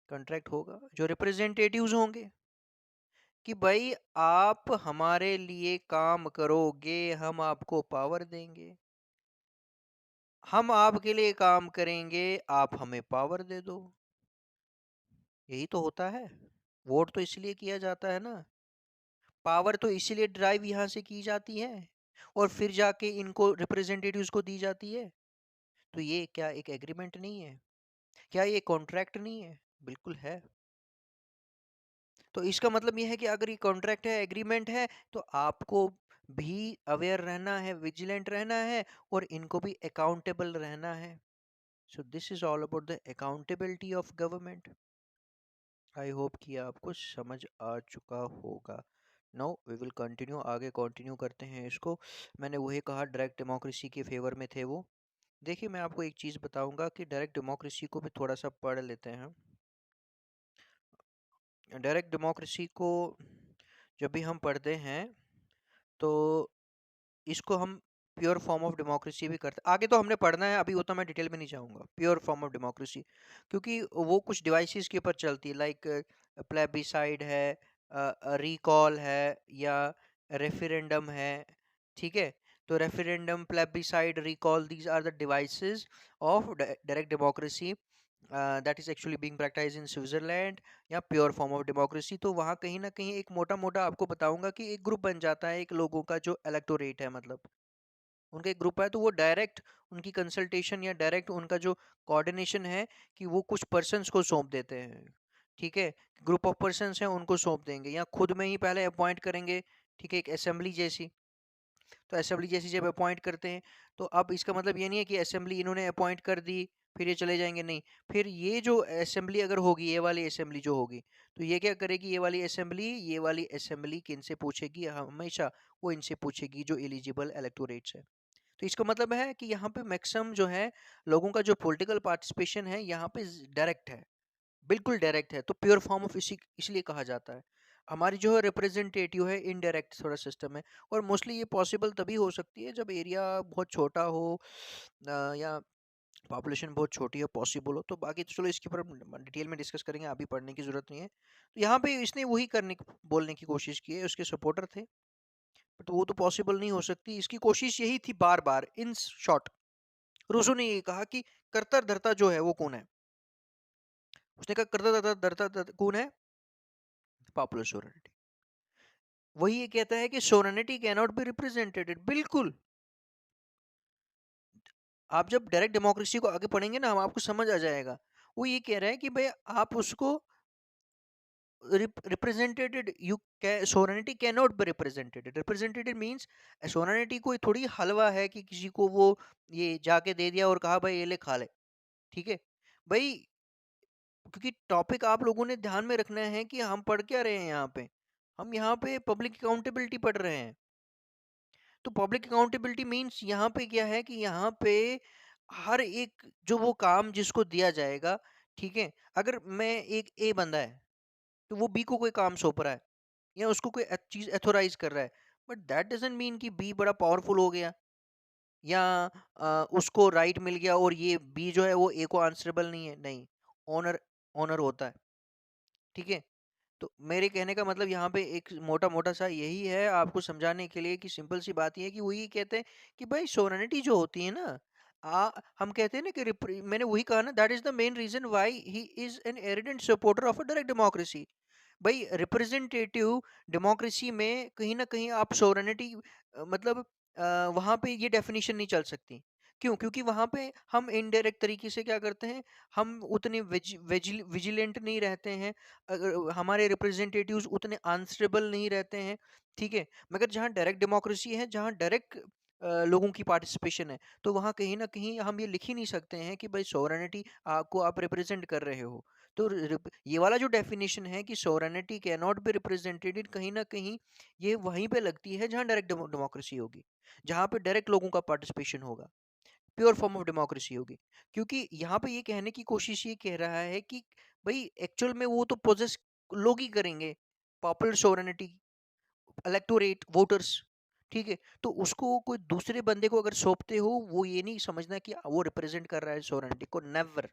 कॉन्ट्रैक्ट होगा, जो रिप्रेजेंटेटिव्स होंगे कि भाई आप हमारे लिए काम करोगे, हम आपको पावर देंगे, हम आपके लिए काम करेंगे, आप हमें पावर दे दो। यही तो होता है, वोट तो इसलिए किया जाता है ना, पावर तो इसीलिए ड्राइव यहाँ से की जाती है और फिर जाके इनको रिप्रेजेंटेटिव्स को दी जाती है। तो ये क्या एक एग्रीमेंट नहीं है, क्या ये कॉन्ट्रैक्ट नहीं है? बिल्कुल है। तो इसका मतलब ये है कि अगर ये कॉन्ट्रैक्ट है, एग्रीमेंट है, तो आपको भी अवेयर रहना है, विजिलेंट रहना है, और इनको भी अकाउंटेबल रहना है। So this is all about the accountability of government. I hope कि आपको समझ आ चुका होगा। नाउ वी विल कंटिन्यू, आगे कंटिन्यू करते हैं इसको। मैंने वही कहा, डायरेक्ट डेमोक्रेसी के फेवर में थे वो। देखिए, मैं आपको एक चीज़ बताऊंगा कि डायरेक्ट डेमोक्रेसी को भी थोड़ा सा पढ़ लेते हैं। डायरेक्ट डेमोक्रेसी को जब भी हम पढ़ते हैं, तो इसको हम प्योर फॉर्म ऑफ डेमोक्रेसी भी करते हैं। आगे तो हमने पढ़ना है, अभी वो तो मैं डिटेल में नहीं जाऊंगा, प्योर फॉर्म ऑफ डेमोक्रेसी, क्योंकि वो कुछ डिवाइसेस के ऊपर चलती है, लाइक प्लेबिसाइड है, रिकॉल है, या रेफरेंडम है। ठीक है, तो referendum, plebiscite, recall, these are the devices of direct democracy that is actually being practised in Switzerland, या प्योर फॉर्म ऑफ डेमोक्रेसी। तो वहाँ कहीं ना कहीं एक मोटा मोटा आपको बताऊंगा कि एक ग्रुप बन जाता है एक लोगों का, जो इलेक्टोरेट है, मतलब उनका एक ग्रुप है, तो वो डायरेक्ट उनकी कंसल्टेशन या डायरेक्ट उनका जो कोऑर्डिनेशन है, कि वो कुछ पर्सन्स को सौंप देते हैं। ठीक है, ग्रुप ऑफ पर्सन्स हैं उनको सौंप देंगे, या खुद में ही पहले अपॉइंट करेंगे। ठीक है, एक असेंबली जैसी। तो असेंबली जैसी जब अपॉइंट करते हैं, तो अब इसका मतलब ये नहीं है कि असेंबली इन्होंने अपॉइंट कर दी फिर ये चले जाएंगे, नहीं। फिर ये जो असेंबली अगर होगी, ये वाली असेंबली जो होगी, तो ये क्या करेगी, ये वाली असेंबली किनसे पूछेगी हमेशा, वो इनसे पूछेगी जो एलिजिबल इलेक्टोरेट्स है। तो इसका मतलब है कि यहाँ पे मैक्सिमम जो है लोगों का जो पॉलिटिकल पार्टिसिपेशन है, यहाँ पे डायरेक्ट है, बिल्कुल डायरेक्ट है। तो प्योर फॉर्म ऑफ इसी इसलिए कहा जाता है। हमारी जो है रिप्रेजेंटेटिव है, इनडायरेक्ट थोड़ा सिस्टम है, और मोस्टली ये पॉसिबल तभी हो सकती है जब एरिया बहुत छोटा हो, या पॉपुलेशन बहुत छोटी हो, पॉसिबल हो। तो बाकी तो चलो इसके ऊपर हम डिटेल में डिस्कस करेंगे, अभी पढ़ने की जरूरत नहीं है। तो यहाँ पे इसने वही बोलने की कोशिश की है, उसके सपोर्टर थे, बट वो तो पॉसिबल नहीं हो सकती। इसकी कोशिश यही थी बार बार, इन शॉर्ट रूसो ने ये कहा कि कर्ता धर्ता जो है वो कौन है। उसने कहा कर्ता धर्ता धर्ता धर्ता कौन है, पॉपुलर सोवरेनिटी। वही ये कहता है कि sovereignty can not be represented, बिल्कुल। आप जब डायरेक्ट डेमोक्रेसी को आगे पढ़ेंगे ना, हम आपको समझ आ जाएगा। वो ये कह रहा है कि भाई आप उसको represented, you sovereignty can not be represented. Represented means sovereignty कोई थोड़ी हलवा है कि किसी को वो ये जाके दे दिया और कहा भाई ये ले खा ले। ठीक है भाई, क्योंकि टॉपिक आप लोगों ने ध्यान में रखना है कि हम पढ़ क्या रहे हैं यहाँ पे। हम यहाँ पे पब्लिक अकाउंटेबिलिटी पढ़ रहे हैं। तो पब्लिक अकाउंटेबिलिटी मींस यहाँ पे क्या है, कि यहाँ पे हर एक जो वो काम जिसको दिया जाएगा, ठीक है, अगर मैं एक ए बंदा है, तो वो बी को कोई काम सौंप रहा है, या उसको कोई चीज एथोराइज कर रहा है, बट दैट डजंट मीन कि बी बड़ा पावरफुल हो गया, या उसको राइट मिल गया और ये बी जो है वो ए को आंसरेबल नहीं है, नहीं। ऑनर, ऑनर होता है। ठीक है, तो मेरे कहने का मतलब यहाँ पे एक मोटा मोटा सा यही है आपको समझाने के लिए, कि सिंपल सी बात ये है कि वो ये कहते हैं कि भाई सोवरेनिटी जो होती है ना, हम कहते हैं ना कि मैंने वही कहा ना, that is the main reason why he is an ardent supporter of a direct democracy. भाई रिप्रेजेंटेटिव डेमोक्रेसी में कहीं ना कहीं आप सोवरेनिटी मतलब वहां पे ये डेफिनेशन नहीं चल सकती। क्यों? क्योंकि वहां पे हम इनडायरेक्ट तरीके से क्या करते हैं, हम उतने विजिलेंट नहीं रहते हैं, अगर हमारे रिप्रेजेंटेटिव्स उतने आंसरेबल नहीं रहते हैं, ठीक है। मगर जहाँ डायरेक्ट डेमोक्रेसी है, जहाँ डायरेक्ट लोगों की पार्टिसिपेशन है, तो वहाँ कहीं ना कहीं हम ये लिख ही नहीं सकते हैं कि भाई सोवरेनिटी को आप रिप्रेजेंट कर रहे हो। तो ये वाला जो डेफिनेशन है कि sovereignty can not be represented, कहीं ना कहीं ये वहीं पे लगती है जहां डायरेक्ट डेमोक्रेसी होगी, जहां पे डायरेक्ट लोगों का पार्टिसिपेशन होगा, प्योर फॉर्म ऑफ डेमोक्रेसी होगी। क्योंकि यहाँ पे ये कहने की कोशिश ये कह रहा है कि भाई एक्चुअल में वो तो पोजेस लोग ही करेंगे, पॉपुलर सोवरेनिटी, इलेक्टोरेट, वोटर्स, ठीक है। तो उसको कोई दूसरे बंदे को अगर सौंपते हो, वो ये नहीं समझना कि वो रिप्रेजेंट कर रहा है सोवरेनिटी को, नेवर।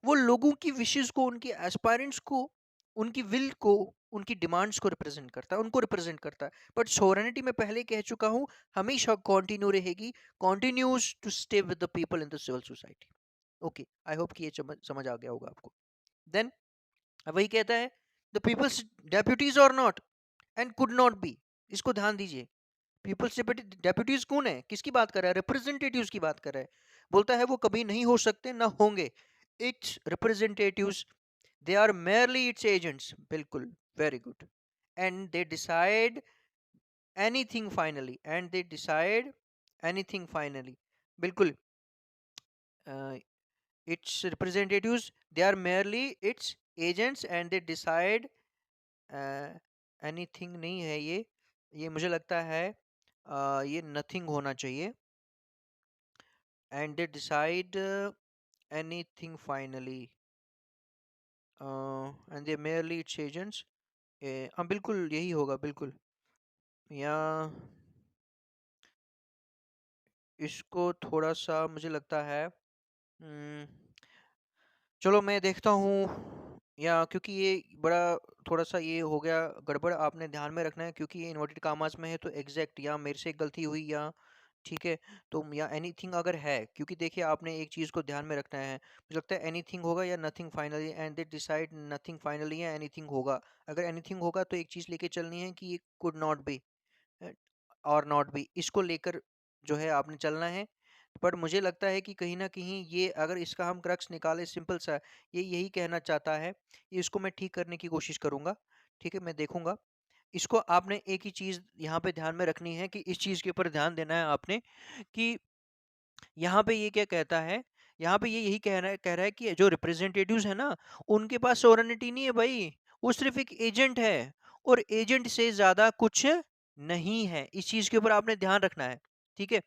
वो लोगों की विशेस को, उनके एस्पायरेंट्स को, उनकी विल को, उनकी डिमांड्स को रिप्रेजेंट करता है, उनको रिप्रेजेंट करता है। बट सोवरेनिटी में पहले कह चुका हूं, हमेशा कॉन्टिन्यू रहेगी, continues to stay with the people in the civil society. Okay, I hope कि ये समझ आ गया होगा आपको। देन वही कहता है, द पीपल्स डेप्यूटीज और not and could not B. इसको ध्यान दीजिए, पीपल्स डेप्यूटीज कौन है, किसकी बात कर रहा है? रिप्रेजेंटेटिव्स की बात कर रहा है। बोलता है वो कभी नहीं हो सकते, ना होंगे। It's representatives, they are merely it's agents. बिल्कुल, very good. And they decide anything finally, and they decide anything finally. बिल्कुल, it's representatives, they are merely it's agents and they decide anything नहीं है ये मुझे लगता है ये नथिंग होना चाहिए। And they decide anything finally, and they merely it's agents. हाँ बिल्कुल यही होगा, बिल्कुल। या इसको थोड़ा सा मुझे लगता है, चलो मैं देखता हूँ, या क्योंकि ये बड़ा थोड़ा सा ये हो गया गड़बड़, आपने ध्यान में रखना है, क्योंकि ये इन्वर्टेड कामास में है तो एग्जैक्ट, या मेरे से गलती हुई या ठीक है, तो या एनीथिंग अगर है, क्योंकि देखिए आपने एक चीज़ को ध्यान में रखना है, मुझे लगता है एनीथिंग होगा या nothing finally, and they decide nothing finally या एनीथिंग होगा। अगर एनीथिंग होगा तो एक चीज़ लेके चलनी है कि ये कुड नॉट बी और नॉट बी, इसको लेकर जो है आपने चलना है। पर मुझे लगता है कि कहीं ना कहीं ये, अगर इसका हम क्रक्स निकाले, सिंपल सा, ये यही कहना चाहता है। इसको मैं ठीक करने की कोशिश करूंगा, ठीक है, मैं देखूंगा। इसको आपने एक ही चीज यहाँ पे ध्यान में रखनी है, कि इस चीज के ऊपर ध्यान देना है आपने, कि यहाँ पे ये क्या कहता है, यहाँ पे ये यही कह रहा है कि जो रिप्रेजेंटेटिव्स है ना, उनके पास सोवरेनिटी नहीं है भाई, वो सिर्फ एक एजेंट है, और एजेंट से ज्यादा कुछ नहीं है। इस चीज के ऊपर आपने ध्यान रखना है, ठीक है।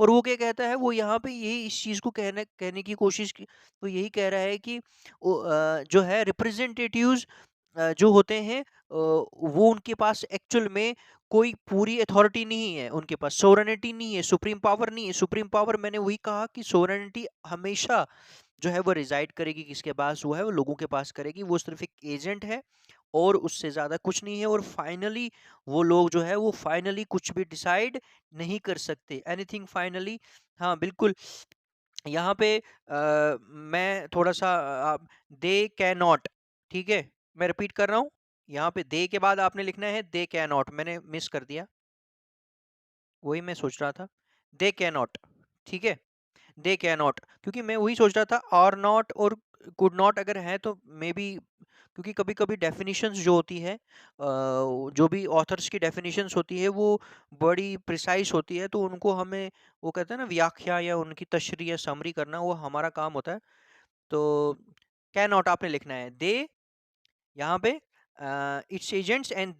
और वो क्या कहता है, वो यहाँ पे यही इस चीज को कहने की कोशिश की, वो यही कह रहा है कि जो है रिप्रेजेंटेटिव्स जो होते हैं, वो उनके पास एक्चुअल में कोई पूरी अथॉरिटी नहीं है, उनके पास सोवरेनिटी नहीं है, सुप्रीम पावर नहीं है। सुप्रीम पावर, मैंने वही कहा कि सोवरेनिटी हमेशा जो है वो रिजाइड करेगी किसके पास, वो है वो लोगों के पास करेगी। वो सिर्फ एक एजेंट है, और उससे ज्यादा कुछ नहीं है। और फाइनली वो लोग जो है वो फाइनली कुछ भी डिसाइड नहीं कर सकते, एनीथिंग फाइनली। हाँ बिल्कुल, यहाँ पे मैं थोड़ा सा दे कैन नॉट, ठीक है, मैं रिपीट कर रहा हूँ, यहाँ पे दे के बाद आपने लिखना है दे कैन नॉट, मैंने मिस कर दिया, वही मैं सोच रहा था, दे कैन नॉट, ठीक है, दे कैन नॉट, क्योंकि मैं वही सोच रहा था, आर नॉट और कुड नॉट अगर है तो मे बी, क्योंकि कभी कभी डेफिनेशंस जो होती है, जो भी ऑथर्स की डेफिनेशंस होती है, वो बड़ी प्रिसाइज होती है, तो उनको हमें, वो कहते हैं ना, व्याख्या या उनकी तशरीह या समरी करना, वो हमारा काम होता है। तो कैन नॉट आपने लिखना है दे, यहाँ पे it's agents and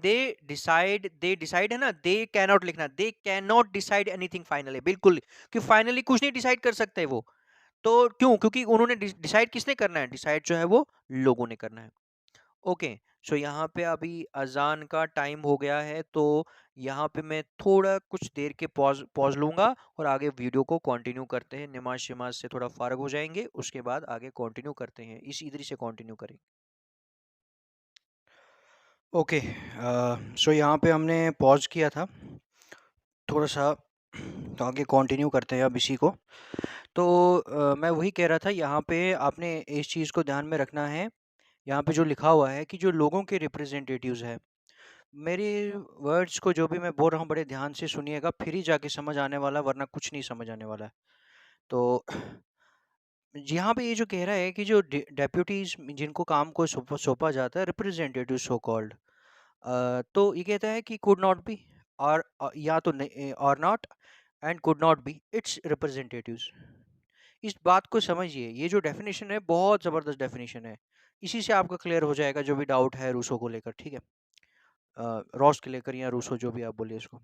they decide है ना, दे कैन नॉट लिखना, they can not decide anything finally, बिल्कुल, कि फाइनली कुछ नहीं डिसाइड कर सकते वो। तो क्यों? क्योंकि उन्होंने डिसाइड किसने करना है, डिसाइड जो है वो लोगों ने करना है। ओके, सो यहाँ पे अभी अजान का टाइम हो गया है, तो यहाँ पे मैं थोड़ा कुछ देर के पॉज पॉज लूंगा, और आगे वीडियो को कंटिन्यू करते हैं। नमाज शमाज से थोड़ा फारग हो जाएंगे, उसके बाद आगे कंटिन्यू करते हैं, इस इधर से कंटिन्यू करेंगे। ओके, सो यहाँ पे हमने पॉज किया था थोड़ा सा, तो आगे कंटिन्यू करते हैं अब इसी को। तो मैं वही कह रहा था, यहाँ पे आपने इस चीज़ को ध्यान में रखना है, यहाँ पे जो लिखा हुआ है कि जो लोगों के रिप्रेजेंटेटिव्स है, मेरी वर्ड्स को जो भी मैं बोल रहा हूँ बड़े ध्यान से सुनिएगा, फिर ही जाके समझ आने वाला, वरना कुछ नहीं समझ आने वाला है। तो यहाँ पे ये जो कह रहा है कि जो डेप्यूटीज जिनको काम को सौंपा सौंपा जाता है, रिप्रेजेंटेटिव सो कॉल्ड, तो ये कहता है कि कुड नॉट बी, और या तो नहीं, और not, and could not be its representatives. इस बात को समझिए, ये जो डेफिनेशन है बहुत ज़बरदस्त डेफिनेशन है। इसी से आपका क्लियर हो जाएगा जो भी डाउट है रूसो को लेकर, ठीक है, रॉस के लेकर या रूसो, जो भी आप बोलिए इसको।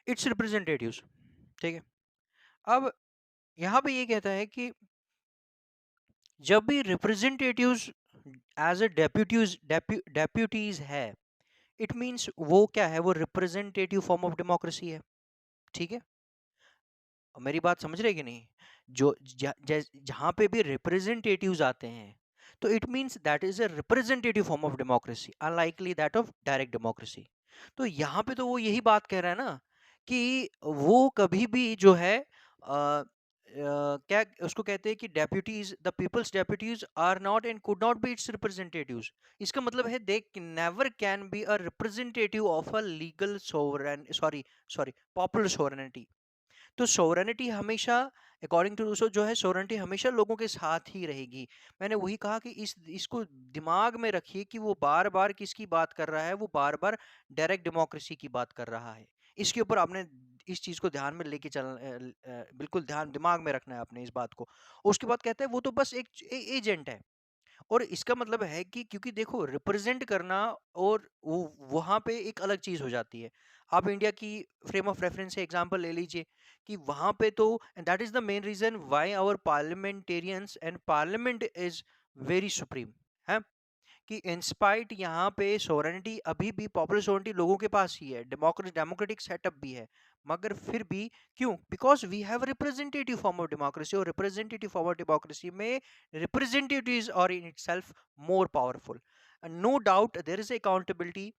इट्स रिप्रेजेंटेटिव्स, ठीक है। अब यहाँ पे ये कहता है कि जब भी रिप्रेजेंटेटिव्स एज ए डेप्यूटीज है, इट मीन्स वो क्या है, वो रिप्रेजेंटेटिव फॉर्म ऑफ डेमोक्रेसी है, ठीक है। और मेरी बात समझ रहे कि नहीं? जो जहाँ पे भी रिप्रेजेंटेटिव्स आते हैं, तो it means that is a representative form of democracy, unlikely that of direct democracy. तो यहाँ पे तो वो यही बात कह रहा है ना कि वो कभी भी जो है क्या उसको कहते हैं कि deputies, the people's deputies are not and could not be its representatives. इसका मतलब है they never can be a representative of a legal sovereign, sorry sorry popular sovereignty. तो सोवरेनिटी हमेशा, अकॉर्डिंग टू रूसो, जो है सोवरेनिटी हमेशा लोगों के साथ ही रहेगी। मैंने वही कहा कि इसको दिमाग में रखिए कि वो बार बार किसकी बात कर रहा है, वो बार बार डायरेक्ट डेमोक्रेसी की बात कर रहा है। इसके ऊपर आपने इस चीज को ध्यान में लेके बिल्कुल ध्यान दिमाग में रखना है आपने इस बात को। उसके बाद कहते हैं वो तो बस एक एजेंट है। और इसका मतलब है कि क्योंकि देखो रिप्रेजेंट करना और वो वहाँ पे एक अलग चीज हो जाती है। आप इंडिया की फ्रेम ऑफ रेफरेंस से एग्जांपल ले लीजिए कि वहाँ पे तो that is the main reason why our parliamentarians and parliament is very supreme है, कि इंस्पाइट यहाँ पे सोवरेनिटी अभी भी, पॉपुलर सोवरेनिटी लोगों के पास ही है, डेमोक्रेटिक सेटअप भी है, मगर फिर भी क्यों? Because we have representative form of democracy, और रिप्रेजेंटेटिव फॉर्म ऑफ डेमोक्रेसी में representatives are in itself more powerful. No doubt there is accountability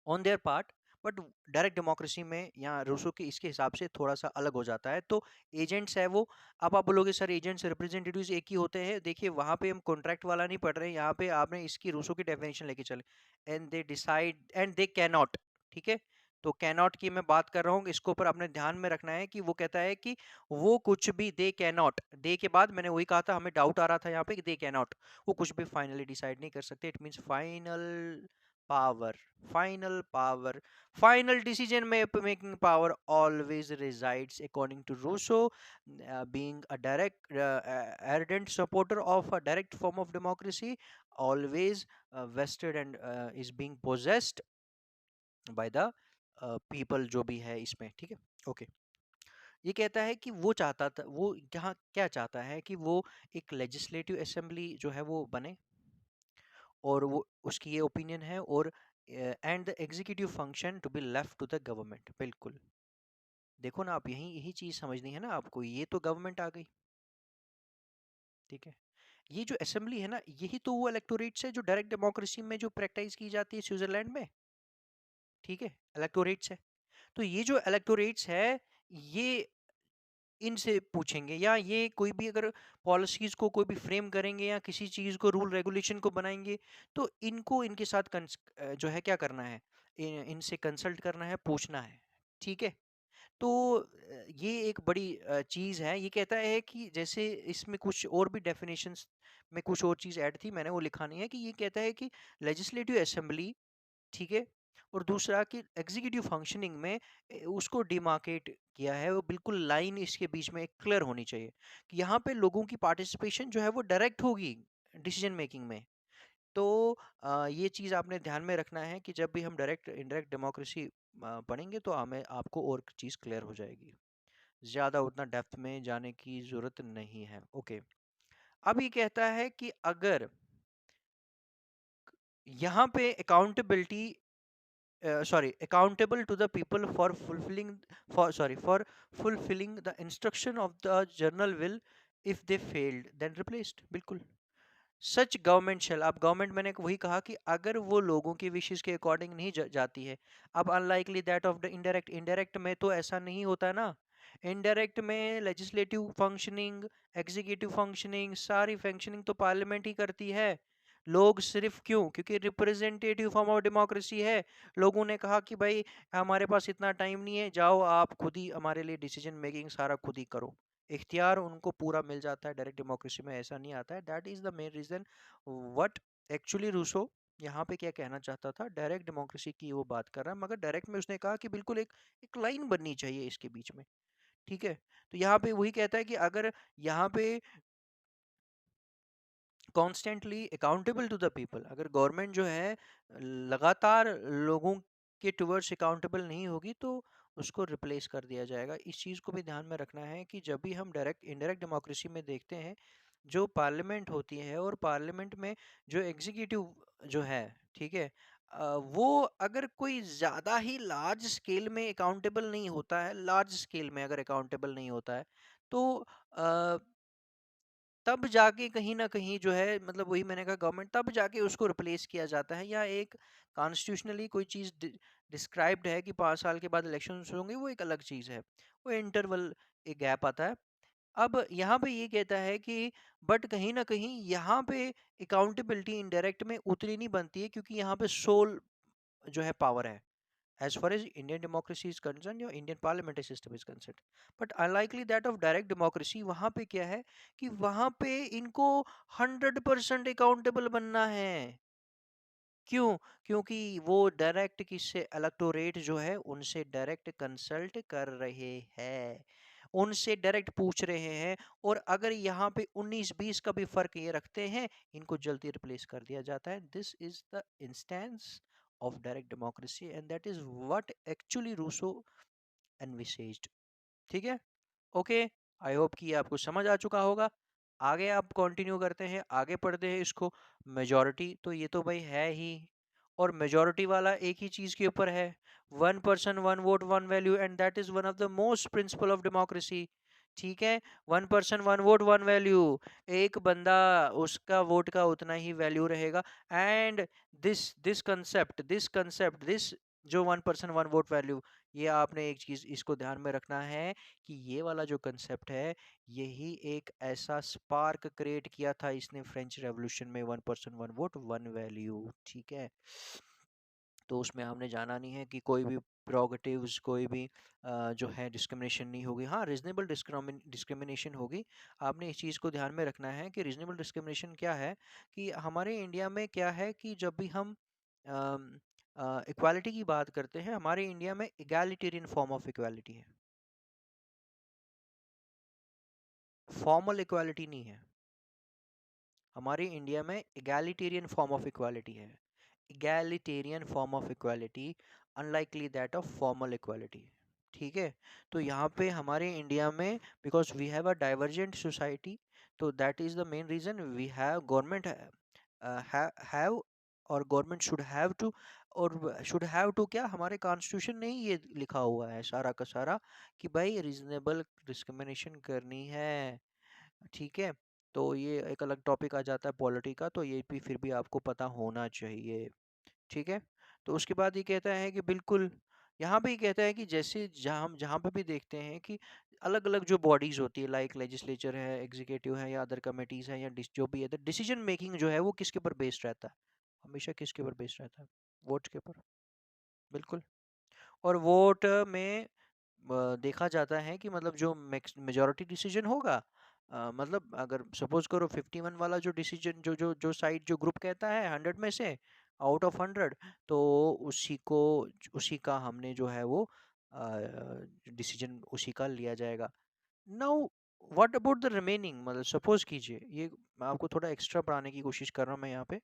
on their part, but direct democracy में यहाँ रूसो के इसके हिसाब से थोड़ा सा अलग हो जाता है। तो एजेंट्स है वो। अब आप बोलोगे सर एजेंट्स रिप्रेजेंटेटिव्स एक ही होते हैं, देखिए वहाँ पे हम कॉन्ट्रैक्ट वाला नहीं पढ़ रहे हैं, यहाँ पे आपने इसकी रूसो की डेफिनेशन लेके चले, and they decide and they can not, ठीक है। तो कैन नॉट की मैं बात कर रहा हूँ, इसको ऊपर आपने ध्यान में रखना है कि वो कहता है कि वो कुछ भी, दे कैन नॉट, दे के बाद मैंने वही कहा था, हमें डाउट आ रहा था यहाँ पे कि दे कैन नॉट, वो कुछ भी फाइनली डिसाइड नहीं कर सकते। It means final power, final power, final decision making power always resides, according to Rousseau, being a direct ardent supporter of a direct form of democracy, always vested and is being possessed by the people, जो भी है इसमें, ठीक है। ओके, ये कहता है कि वो चाहता था, वो यहाँ क्या चाहता है कि वो एक लेजिस्लेटिव असेंबली जो है वो बने, और वो उसकी ये ओपिनियन है, और and the executive function to be left to the government. बिल्कुल, देखो ना आप, यही यही चीज समझनी है ना आपको, ये तो गवर्नमेंट आ गई, ठीक है। ये जो असेंबली है ना, यही तो वो इलेक्टोरेट्स है जो डायरेक्ट डेमोक्रेसी में जो प्रैक्टिस की जाती है स्विट्जरलैंड में, ठीक है, इलेक्टोरेट्स है। तो ये जो इलेक्टोरेट्स है, ये इनसे पूछेंगे, या ये कोई भी अगर पॉलिसीज को कोई भी फ्रेम करेंगे या किसी चीज को रूल रेगुलेशन को बनाएंगे, तो इनको इनके साथ जो है क्या करना है, इनसे कंसल्ट करना है, पूछना है, ठीक है। तो ये एक बड़ी चीज है। ये कहता है कि जैसे इसमें कुछ और भी डेफिनेशंस में कुछ और चीज ऐड थी, मैंने वो लिखा नहीं है, कि ये कहता है कि लेजिस्लेटिव असेंबली, ठीक है, और दूसरा कि एग्जीक्यूटिव फंक्शनिंग में उसको डिमार्केट किया है, वो बिल्कुल लाइन इसके बीच में क्लियर होनी चाहिए कि यहाँ पे लोगों की पार्टिसिपेशन जो है वो डायरेक्ट होगी डिसीजन मेकिंग में। तो ये चीज़ आपने ध्यान में रखना है कि जब भी हम डायरेक्ट इनडायरेक्ट डेमोक्रेसी पढ़ेंगे तो हमें आपको और चीज़ क्लियर हो जाएगी, ज़्यादा उतना डेप्थ में जाने की ज़रूरत नहीं है। ओके, अब ये कहता है कि अगर यहाँ पे accountability, sorry, accountable to the people for fulfilling, for fulfilling the instruction of the general will, if they failed then replaced। बिल्कुल, सच गवर्नमेंट शेल, अब गवर्नमेंट मैंने वही कहा कि अगर वो लोगों की विशेष के अकॉर्डिंग नहीं जाती है, अब unlikely that of the indirect, indirect में तो ऐसा नहीं होता ना। इनडायरेक्ट में लेजिस्लेटिव फंक्शनिंग, एग्जीक्यूटिव फंक्शनिंग, सारी फंक्शनिंग तो पार्लियामेंट ही करती है। लोग सिर्फ क्यों? क्योंकि रिप्रेजेंटेटिव फॉर्म ऑफ डेमोक्रेसी है। लोगों ने कहा कि भाई हमारे पास इतना टाइम नहीं है, जाओ आप खुद ही हमारे लिए डिसीजन मेकिंग सारा खुद ही करो। इख्तियार उनको पूरा मिल जाता है। डायरेक्ट डेमोक्रेसी में ऐसा नहीं आता है। That is the main reason what actually Rousseau यहाँ पे क्या कहना चाहता था। डायरेक्ट डेमोक्रेसी की वो बात कर रहा है, मगर डायरेक्ट में उसने कहा कि बिल्कुल एक एक लाइन बननी चाहिए इसके बीच में। ठीक है, तो यहाँ पे वही कहता है कि अगर यहाँ पे constantly accountable to the people, अगर गवर्नमेंट जो है लगातार लोगों के टुवर्ड्स अकाउंटेबल नहीं होगी तो उसको रिप्लेस कर दिया जाएगा। इस चीज़ को भी ध्यान में रखना है कि जब भी हम डायरेक्ट इनडायरेक्ट डेमोक्रेसी में देखते हैं, जो पार्लियामेंट होती है और पार्लियामेंट में जो एग्जीक्यूटिव जो है, ठीक है, वो अगर कोई ज़्यादा ही लार्ज स्केल में अकाउंटेबल नहीं होता है, लार्ज स्केल में अगर अकाउंटेबल नहीं होता है, तो तब जाके कहीं न कहीं जो है, मतलब वही मैंने कहा, गवर्नमेंट तब जाके उसको रिप्लेस किया जाता है। या एक कॉन्स्टिट्यूशनली कोई चीज़ डिस्क्राइब्ड है कि 5 साल के बाद इलेक्शंस होंगे, वो एक अलग चीज़ है। वो इंटरवल एक गैप आता है। अब यहाँ पे ये कहता है कि बट कहीं न कहीं यहाँ पे अकाउंटेबिलिटी इनडायरेक्ट में उतनी नहीं बनती है, क्योंकि यहाँ पे सोल जो है पावर है। As far as Indian democracy is concerned, your Indian parliamentary system is concerned, but unlikely that of direct democracy, वहाँ पे क्या है कि वहाँ पे इनको 100% अकाउंटेबल बनना है। क्यों? क्योंकि वो डायरेक्ट किससे, इलेक्टोरेट जो है उनसे डायरेक्ट कंसल्ट कर रहे हैं, उनसे डायरेक्ट पूछ रहे हैं। और अगर यहाँ पे 19-20 का भी फर्क ये रखते हैं, इनको जल्दी रिप्लेस कर दिया जाता है। This is the instance of direct democracy and that is what actually Rousseau envisaged. ठीक है, ओके। आई होप कि ये आपको समझ आ चुका होगा। आगे आप कंटिन्यू करते हैं, आगे पढ़ते हैं इसको। मेजॉरिटी तो ये तो भाई है ही, और मेजॉरिटी वाला एक ही चीज के ऊपर है, one person one vote one value, and that is one of the most principle of democracy. ठीक है, one person one vote one value, एक बंदा, उसका वोट का उतना ही वैल्यू रहेगा। एंड दिस जो one person one vote value, ये आपने एक चीज इसको ध्यान में रखना है कि ये वाला जो कंसेप्ट है, यही एक ऐसा स्पार्क क्रिएट किया था इसने फ्रेंच रेवोल्यूशन में, one person one vote one value. ठीक है, तो उसमें हमने जाना नहीं है कि कोई भी प्रोगेटिव्स, कोई भी जो है डिस्क्रिमिनेशन नहीं होगी। हाँ, रीजनेबल डिस्क्रिमिनेशन होगी। आपने इस चीज़ को ध्यान में रखना है कि रीजनेबल डिस्क्रिमिनेशन क्या है, कि हमारे इंडिया में क्या है कि जब भी हम इक्वालिटी की बात करते हैं, हमारे इंडिया में इगैलिटेरियन फॉर्म ऑफ इक्वालिटी है, फॉर्मल इक्वालिटी नहीं है। हमारे इंडिया में इगैलिटेरियन फॉर्म ऑफ इक्वालिटी है, egalitarian form of equality, unlikely that of formal equality. ठीक है, तो यहाँ पे हमारे इंडिया में, because we have a divergent society, तो that is the main reason we have government have, और गवर्नमेंट शुड हैव टू, और शुड हैव टू क्या, हमारे कॉन्स्टिट्यूशन में ही ये लिखा हुआ है सारा का सारा, कि भाई रीजनेबल डिस्क्रिमिनेशन करनी है। ठीक है, तो ये एक अलग टॉपिक आ जाता है पॉलिटी का, तो ये भी फिर भी आपको पता होना चाहिए। ठीक है, तो उसके बाद ये कहता है कि बिल्कुल, यहाँ पे ये कहता है कि जैसे जहाँ हम जहाँ पे भी देखते हैं कि अलग अलग जो बॉडीज होती है, लाइक लेजिस्लेचर है, एग्जीक्यूटिव है, या अदर कमिटीज है, या जो भी है, डिसीजन मेकिंग जो है वो किसके ऊपर बेस्ड रहता है, हमेशा किसके ऊपर बेस्ड रहता है, वोट के ऊपर। बिल्कुल, और वोट में देखा जाता है कि मतलब जो मेजॉरिटी डिसीजन होगा, मतलब अगर सपोज करो 51 वाला जो डिसीजन, जो साइड जो ग्रुप कहता है 100 में से, आउट ऑफ 100, तो उसी को, उसी का हमने जो है वो डिसीजन उसी का लिया जाएगा। Now what about the remaining, मतलब सपोज कीजिए, ये मैं आपको थोड़ा एक्स्ट्रा पढ़ाने की कोशिश कर रहा हूँ मैं यहाँ पे,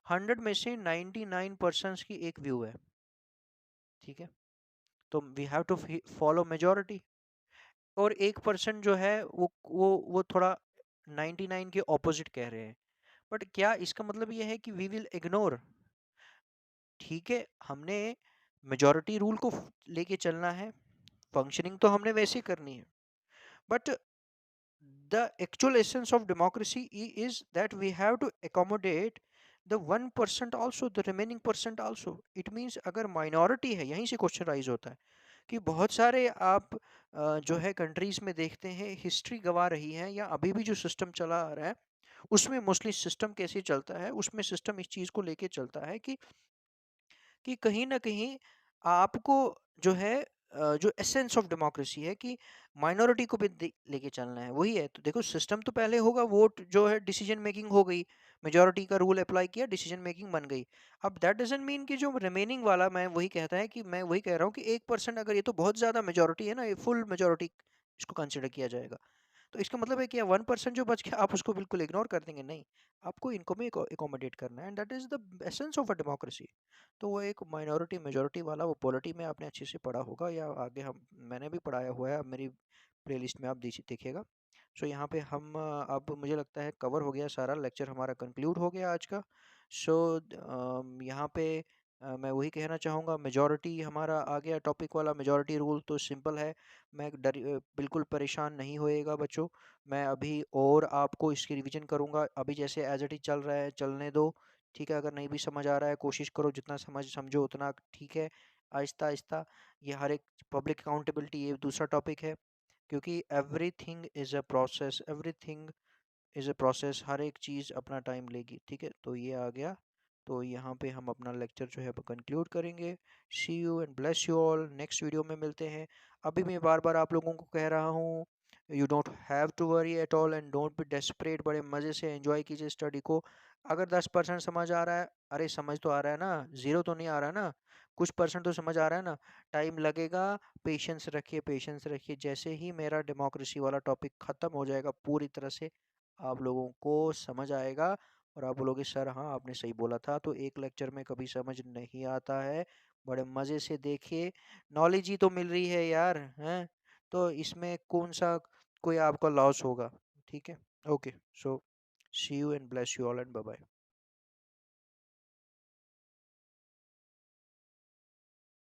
100 में से 99% की एक व्यू है। ठीक है, तो we have to follow majority, और 1% जो है वो थोड़ा 99 के ऑपोजिट कह रहे हैं। बट क्या इसका मतलब ये है कि वी विल इग्नोर? ठीक है, हमने मेजॉरिटी रूल को लेके चलना है, फंक्शनिंग तो हमने वैसे करनी है, but the actual essence of democracy is that we have to accommodate the 1% also, the remaining percent also. It means अगर minority है, यहीं से क्वेश्चन राइज होता है कि बहुत सारे आप जो है कंट्रीज में देखते हैं, हिस्ट्री गवा रही है, या अभी भी जो सिस्टम चला आ रहा है, उसमें मोस्टली सिस्टम कैसे चलता है, उसमें सिस्टम इस चीज़ को लेके चलता है कि कहीं न कहीं आपको जो है जो एसेंस ऑफ डेमोक्रेसी है कि माइनॉरिटी को भी लेके चलना है, वही है। तो देखो सिस्टम तो पहले होगा, वोट जो है डिसीजन मेकिंग हो गई, मेजॉरिटी का रूल अप्लाई किया, डिसीजन मेकिंग बन गई। अब दैट डजंट मीन कि जो रिमेनिंग वाला, मैं वही कहता है कि मैं वही कह रहा हूँ कि 1% अगर ये तो बहुत ज़्यादा मेजॉरिटी है ना, ये फुल मेजॉरिटी इसको कंसिडर किया जाएगा। तो इसका मतलब है कि 1% जो बच गया आप उसको बिल्कुल इग्नोर कर देंगे, नहीं। आपको इनको भी एकोमोडेट करना है, and that is the essence of a democracy. तो वो एक माइनॉरिटी मेजॉरिटी वाला, वो पॉलिटी में आपने अच्छे से पढ़ा होगा, या आगे हम मैंने भी पढ़ाया हुआ है, अब मेरी प्लेलिस्ट में आप देखिएगा। सो यहाँ पे हम अब मुझे लगता है कवर हो गया, सारा लेक्चर हमारा कंक्लूड हो गया आज का। सो यहाँ पे मैं वही कहना चाहूँगा, मेजॉरिटी हमारा आ गया टॉपिक वाला। मेजॉरिटी रूल तो सिंपल है, मैं बिल्कुल परेशान नहीं होएगा बच्चों। मैं अभी और आपको इसकी रिवीजन करूँगा, अभी जैसे एज इट इज चल रहा है चलने दो, ठीक है। अगर नहीं भी समझ आ रहा है, कोशिश करो जितना समझो उतना, ठीक है। आहिस्ता आहिस्ता, ये हर एक पब्लिक अकाउंटेबिलिटी, ये दूसरा टॉपिक है, क्योंकि everything is a process, everything is a process, हर एक चीज़ अपना टाइम लेगी, ठीक है। तो ये आ गया। तो यहाँ पे हम अपना लेक्चर जो है कंक्लूड करेंगे। See you and bless you all, next video में मिलते हैं। अभी मैं बार बार आप लोगों को कह रहा हूँ, you don't have to worry at all and don't be desperate, बड़े मज़े से एंजॉय कीजिए स्टडी को। अगर 10% समझ आ रहा है, अरे समझ तो आ रहा है ना, ज़ीरो तो नहीं आ रहा ना, कुछ परसेंट तो समझ आ रहा है ना। टाइम लगेगा, पेशेंस रखिए, पेशेंस रखिए। जैसे ही मेरा डेमोक्रेसी वाला टॉपिक ख़त्म हो जाएगा पूरी तरह से, आप लोगों को समझ आएगा, और आप बोलोगे सर हाँ आपने सही बोला था। तो एक लेक्चर में कभी समझ नहीं आता है, बड़े मज़े से देखिए, नॉलेज ही तो मिल रही है यार, हैं। तो इसमें कौन सा कोई आपका लॉस होगा, ठीक है। Okay, so see you and bless you all and bye bye.